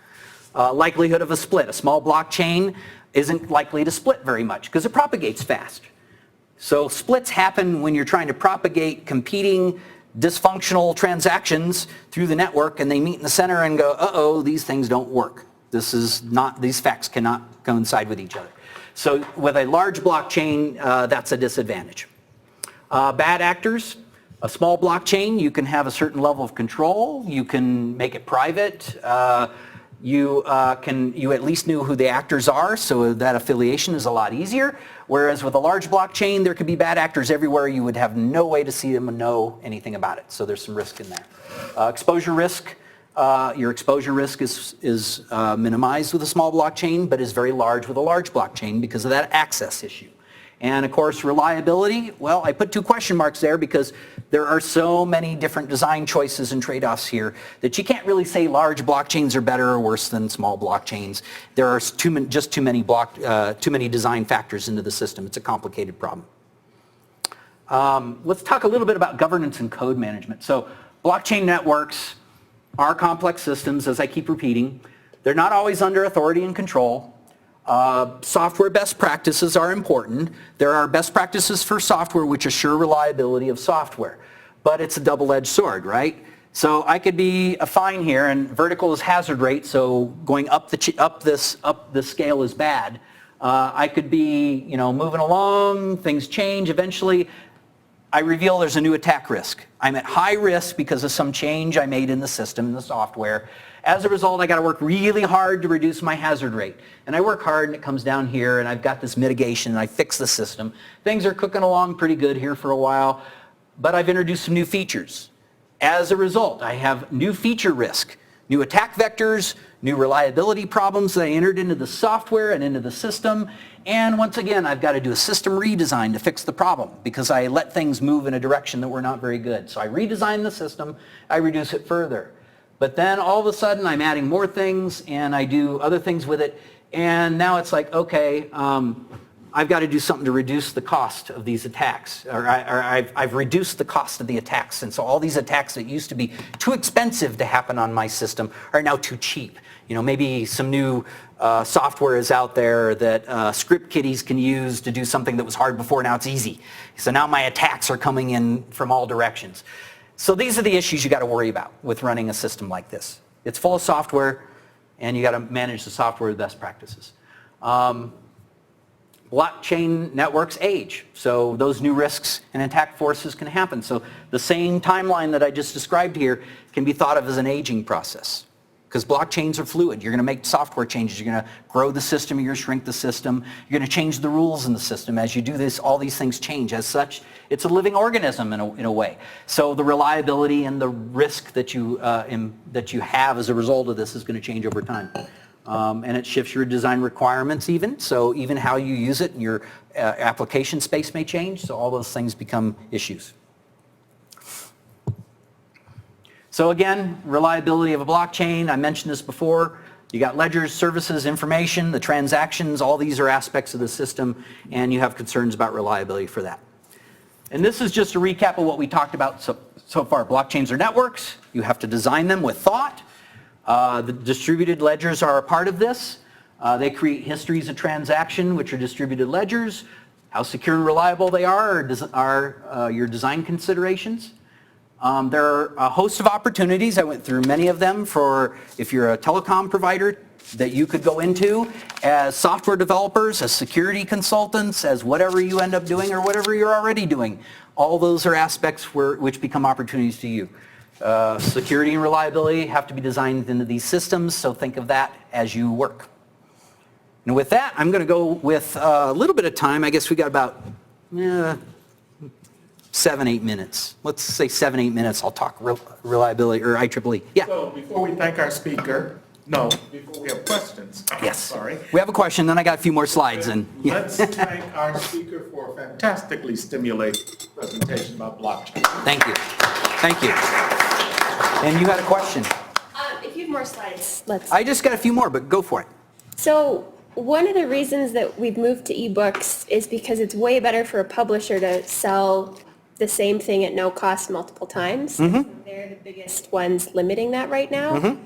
Likelihood of a split. A small blockchain isn't likely to split very much because it propagates fast. So splits happen when you're trying to propagate competing dysfunctional transactions through the network and they meet in the center and go, uh-oh, these things don't work. These facts cannot coincide with each other. So with a large blockchain, that's a disadvantage. Bad actors. A small blockchain, you can have a certain level of control. You can make it private. You at least knew who the actors are, so that affiliation is a lot easier. Whereas with a large blockchain, there could be bad actors everywhere. You would have no way to see them and know anything about it. So there's some risk in there. Exposure risk. Your exposure risk is minimized with a small blockchain, but is very large with a large blockchain because of that access issue. And of course, reliability, well, I put 2 question marks there because there are so many different design choices and trade-offs here that you can't really say large blockchains are better or worse than small blockchains. There are just too many design factors into the system. It's a complicated problem. Let's talk a little bit about governance and code management. So blockchain networks are complex systems, as I keep repeating. They're not always under authority and control. Software best practices are important. There are best practices for software which assure reliability of software, but it's a double-edged sword, right? So I could be fine here, and vertical is hazard rate, so going up the scale is bad. I could be, moving along, things change. Eventually, I reveal there's a new attack risk. I'm at high risk because of some change I made in the system, in the software. As a result, I got to work really hard to reduce my hazard rate. And I work hard and it comes down here and I've got this mitigation and I fix the system. Things are cooking along pretty good here for a while, but I've introduced some new features. As a result, I have new feature risk, new attack vectors, new reliability problems that I entered into the software and into the system. And once again, I've got to do a system redesign to fix the problem because I let things move in a direction that were not very good. So I redesign the system, I reduce it further. But then all of a sudden I'm adding more things and I do other things with it. And now it's like, okay, I've got to do something to reduce the cost of these attacks. Or I've reduced the cost of the attacks. And so all these attacks that used to be too expensive to happen on my system are now too cheap. You know, maybe some new software is out there that script kiddies can use to do something that was hard before. Now it's easy. So now my attacks are coming in from all directions. So these are the issues you got to worry about with running a system like this. It's full of software, and you got to manage the software with best practices. Blockchain networks age, so those new risks and attack forces can happen. So the same timeline that I just described here can be thought of as an aging process. Because blockchains are fluid. You're going to make software changes. You're going to grow the system. You're going to shrink the system. You're going to change the rules in the system. As you do this, all these things change. As such, it's a living organism in a way. So the reliability and the risk that you have as a result of this is going to change over time. And it shifts your design requirements even. So even how you use it in your application space may change. So all those things become issues. So again, reliability of a blockchain, I mentioned this before. You got ledgers, services, information, the transactions, all these are aspects of the system, and you have concerns about reliability for that. And this is just a recap of what we talked about so far. Blockchains are networks. You have to design them with thought. The distributed ledgers are a part of this. They create histories of transaction, which are distributed ledgers. How secure and reliable they are your design considerations. There are a host of opportunities. I went through many of them for if you're a telecom provider that you could go into as software developers, as security consultants, as whatever you end up doing or whatever you're already doing. All those are aspects which become opportunities to you. Security and reliability have to be designed into these systems, so think of that as you work. And with that, I'm going to go with a little bit of time. I guess we got about 7-8 minutes. Let's say 7-8 minutes. I'll talk reliability or IEEE. Yeah. So before we thank our speaker, before we have questions. Yes. Sorry. We have a question, then I got a few more slides. And yeah. Let's thank our speaker for a fantastically stimulating presentation about blockchain. Thank you. Thank you. And you had a question. If you have more slides, let's. I just got a few more, but go for it. So one of the reasons that we've moved to ebooks is because it's way better for a publisher to sell the same thing at no cost multiple times. Mm-hmm. They're the biggest ones limiting that right now. Mm-hmm.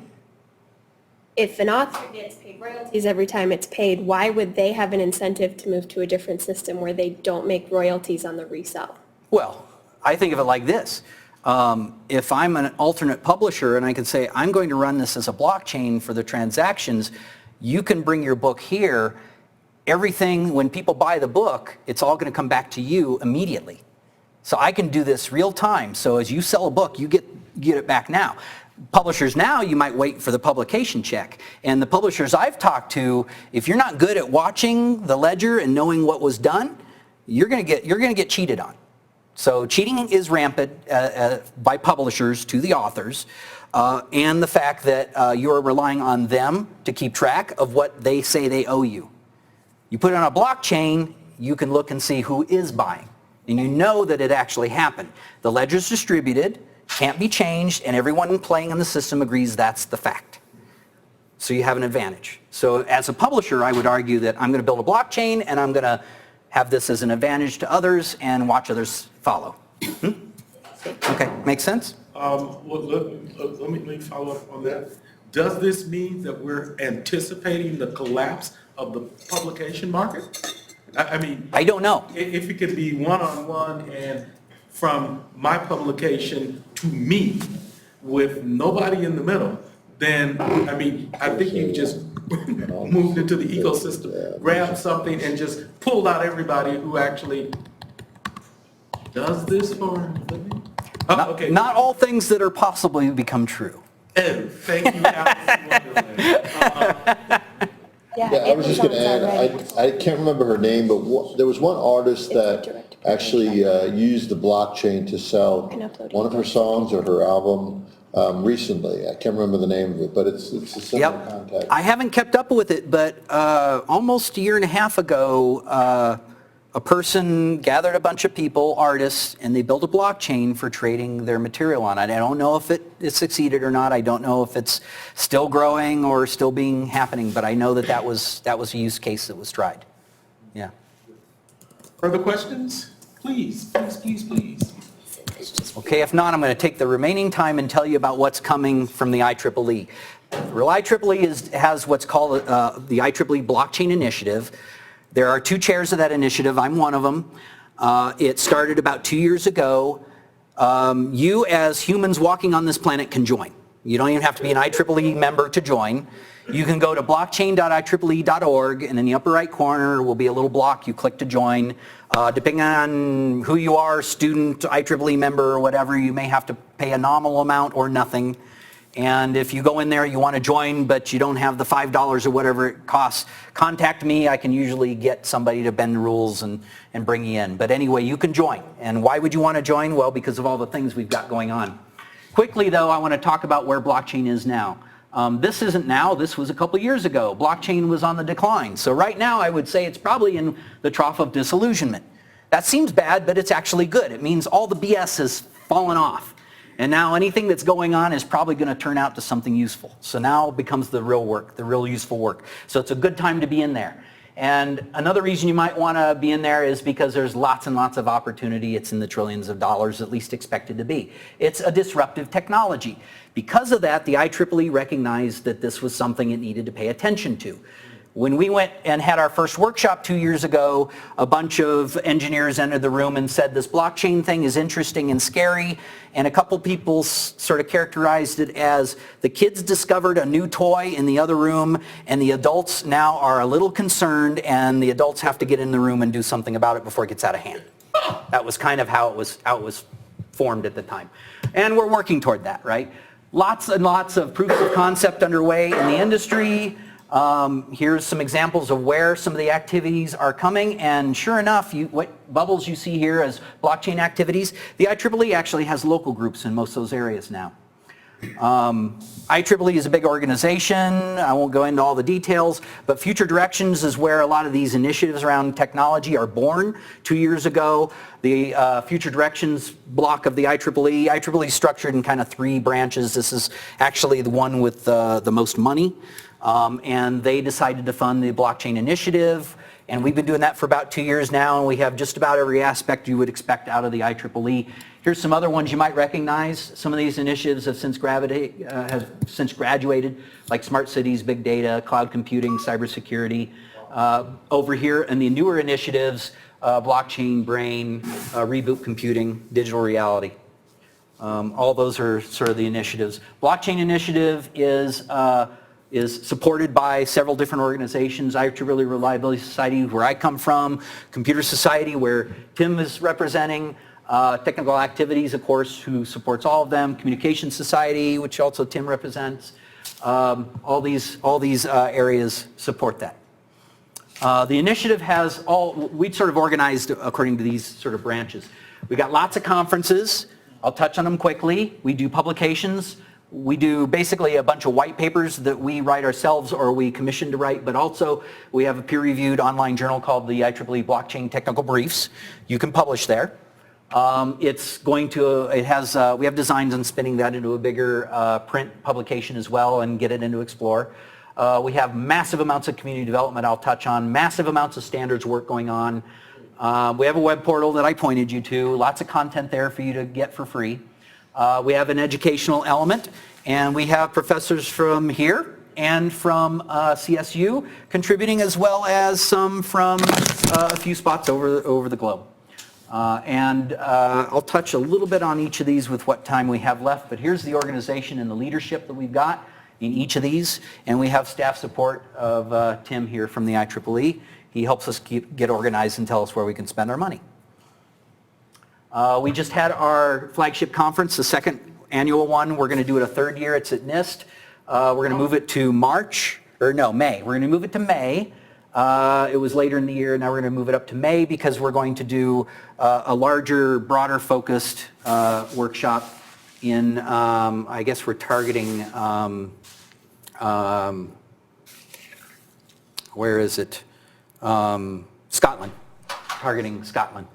If an author gets paid royalties every time it's paid, why would they have an incentive to move to a different system where they don't make royalties on the resell? Well, I think of it like this. If I'm an alternate publisher and I can say, I'm going to run this as a blockchain for the transactions, you can bring your book here. Everything, when people buy the book, it's all going to come back to you immediately. So I can do this real time. So as you sell a book, you get it back now. Publishers now, you might wait for the publication check. And the publishers I've talked to, if you're not good at watching the ledger and knowing what was done, you're going to get cheated on. So cheating is rampant by publishers to the authors, and the fact that you're relying on them to keep track of what they say they owe you. You put it on a blockchain, you can look and see who is buying, and you know that it actually happened. The ledger's distributed, can't be changed, and everyone playing in the system agrees that's the fact. So you have an advantage. So as a publisher, I would argue that I'm going to build a blockchain, and I'm going to have this as an advantage to others and watch others follow. Okay, makes sense? Let me follow up on that. Does this mean that we're anticipating the collapse of the publication market? I mean, I don't know. If it could be one-on-one and from my publication to me with nobody in the middle, then, I mean, I think you've just moved into the ecosystem, grabbed something and just pulled out everybody who actually does this for a living? Oh, okay. Not all things that are possibly become true. Oh, thank you, Alice Wonderland. Yeah, I was just gonna add, I can't remember her name, but there was one artist that actually used the blockchain to sell one of her songs or her album recently. I can't remember the name of it, but it's a similar Yep. context. I haven't kept up with it, but almost a year and a half ago, a person gathered a bunch of people, artists, and they built a blockchain for trading their material on it. I don't know if it succeeded or not. I don't know if it's still growing or still happening, but I know that was a use case that was tried. Yeah. Further questions? Please. Okay, if not, I'm going to take the remaining time and tell you about what's coming from the IEEE. The IEEE has what's called the IEEE Blockchain Initiative. There are 2 chairs of that initiative. I'm one of them. It started about 2 years ago. You as humans walking on this planet can join. You don't even have to be an IEEE member to join. You can go to blockchain.ieee.org, and in the upper right corner will be a little block. You click to join. Depending on who you are, student, IEEE member, or whatever, you may have to pay a nominal amount or nothing. And if you go in there, you want to join, but you don't have the $5 or whatever it costs, contact me. I can usually get somebody to bend the rules and bring you in. But anyway, you can join. And why would you want to join? Well, because of all the things we've got going on. Quickly, though, I want to talk about where blockchain is now. This isn't now. This was a couple years ago. Blockchain was on the decline. So right now, I would say it's probably in the trough of disillusionment. That seems bad, but it's actually good. It means all the BS has fallen off. And now anything that's going on is probably going to turn out to something useful. So now becomes the real work, the real useful work. So it's a good time to be in there. And another reason you might want to be in there is because there's lots and lots of opportunity. It's in the trillions of dollars, at least expected to be. It's a disruptive technology. Because of that, the IEEE recognized that this was something it needed to pay attention to. When we went and had our first workshop 2 years ago, a bunch of engineers entered the room and said, this blockchain thing is interesting and scary. And a couple people sort of characterized it as the kids discovered a new toy in the other room, and the adults now are a little concerned, and the adults have to get in the room and do something about it before it gets out of hand. That was kind of how it was formed at the time. And we're working toward that, right? Lots and lots of proofs of concept underway in the industry. Here's some examples of where some of the activities are coming, and sure enough, what bubbles you see here as blockchain activities, the IEEE actually has local groups in most of those areas now. IEEE is a big organization. I won't go into all the details, but Future Directions is where a lot of these initiatives around technology are born. 2 years ago, the Future Directions block of the IEEE. IEEE is structured in kind of 3 branches. This is actually the one with the most money. And they decided to fund the blockchain initiative, and we've been doing that for about 2 years now, and we have just about every aspect you would expect out of the IEEE. Here's some other ones you might recognize. Some of these initiatives have since graduated, like smart cities, big data, cloud computing, cybersecurity. Over here in the newer initiatives, blockchain, brain, reboot computing, digital reality. All those are sort of the initiatives. Blockchain initiative is supported by several different organizations. IEEE Reliability Society, where I come from, Computer Society, where Tim is representing, Technical Activities, of course, who supports all of them, Communications Society, which also Tim represents. All these areas support that. The initiative has we sort of organized according to these sort of branches. We got lots of conferences. I'll touch on them quickly. We do publications. We do basically a bunch of white papers that we write ourselves or we commission to write, but also we have a peer-reviewed online journal called the IEEE Blockchain Technical Briefs. You can publish there. We have designs on spinning that into a bigger print publication as well and get it into Explore. We have massive amounts of community development I'll touch on, massive amounts of standards work going on. We have a web portal that I pointed you to, lots of content there for you to get for free. We have an educational element, and we have professors from here and from CSU contributing, as well as some from a few spots over the globe. I'll touch a little bit on each of these with what time we have left, but here's the organization and the leadership that we've got in each of these, and we have staff support of Tim here from the IEEE. He helps us get organized and tell us where we can spend our money. We just had our Flagship Conference, the second annual one. We're going to do it a third year. It's at NIST. We're going to move it to May. We're going to move it to May. It was later in the year. Now we're going to move it up to May because we're going to do a larger, broader focused workshop in, I guess we're targeting, where is it? Scotland, targeting Scotland.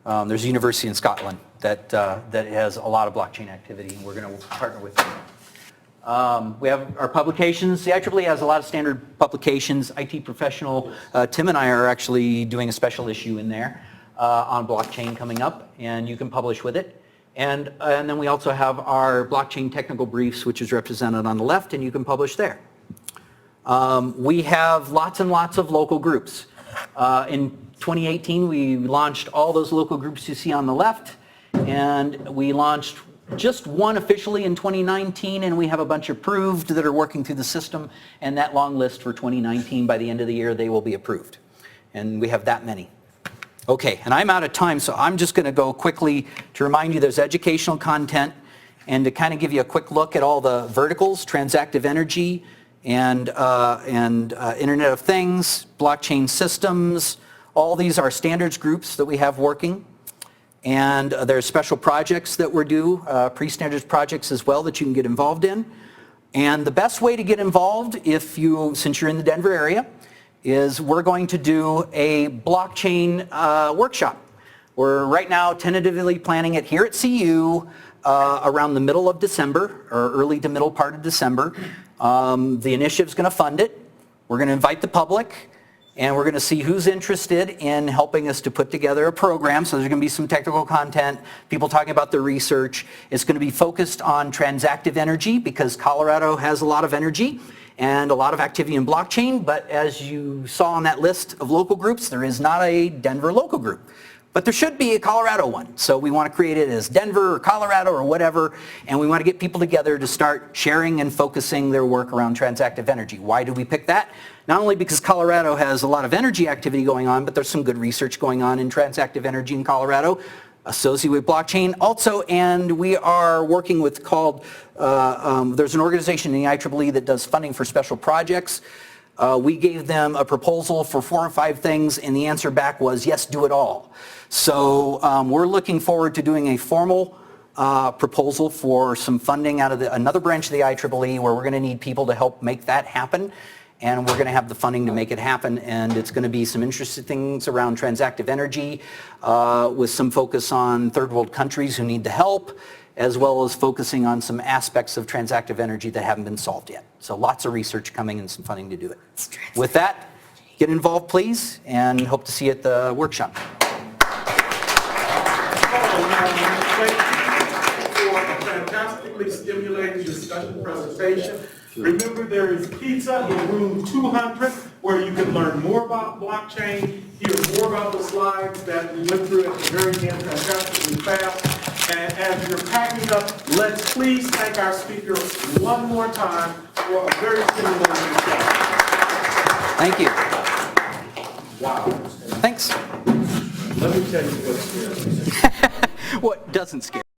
There's a university in Scotland that has a lot of blockchain activity, and we're going to partner with them. We have our publications. The IEEE has a lot of standard publications. IT professional Tim and I are actually doing a special issue in there on blockchain coming up, and you can publish with it. And then we also have our blockchain technical briefs, which is represented on the left, and you can publish there. We have lots and lots of local groups. In 2018, we launched all those local groups you see on the left, and we launched just one officially in 2019, and we have a bunch approved that are working through the system, and that long list for 2019, by the end of the year, they will be approved. And we have that many. Okay, and I'm out of time, so I'm just going to go quickly to remind you there's educational content, and to kind of give you a quick look at all the verticals, transactive energy, and Internet of Things, blockchain systems. All these are standards groups that we have working. And there's special projects that we're due, pre-standards projects as well that you can get involved in. And the best way to get involved, since you're in the Denver area, is we're going to do a blockchain workshop. We're right now tentatively planning it here at CU around the middle of December, or early to middle part of December. The initiative's going to fund it. We're going to invite the public. And we're going to see who's interested in helping us to put together a program. So there's going to be some technical content, people talking about their research. It's going to be focused on transactive energy because Colorado has a lot of energy and a lot of activity in blockchain. But as you saw on that list of local groups, there is not a Denver local group. But there should be a Colorado one. So we want to create it as Denver or Colorado or whatever. And we want to get people together to start sharing and focusing their work around transactive energy. Why did we pick that? Not only because Colorado has a lot of energy activity going on, but there's some good research going on in transactive energy in Colorado associated with blockchain also. And we are working with there's an organization in the IEEE that does funding for special projects. We gave them a proposal for 4 or 5 things, and the answer back was, yes, do it all. So we're looking forward to doing a formal proposal for some funding out of another branch of the IEEE where we're going to need people to help make that happen. And we're going to have the funding to make it happen. And it's going to be some interesting things around transactive energy with some focus on third world countries who need the help, as well as focusing on some aspects of transactive energy that haven't been solved yet. So lots of research coming and some funding to do it. With that, get involved, please, and hope to see you at the workshop. Thank you for a fantastically stimulating discussion presentation. Remember, there is pizza in room 200 where you can learn more about blockchain, hear more about the slides that we went through at the very end, fantastically fast. And as you're packing up, let's please thank our speaker one more time for a very stimulating discussion. Thank you. Wow. Thanks. Let me tell you what's here. What doesn't scare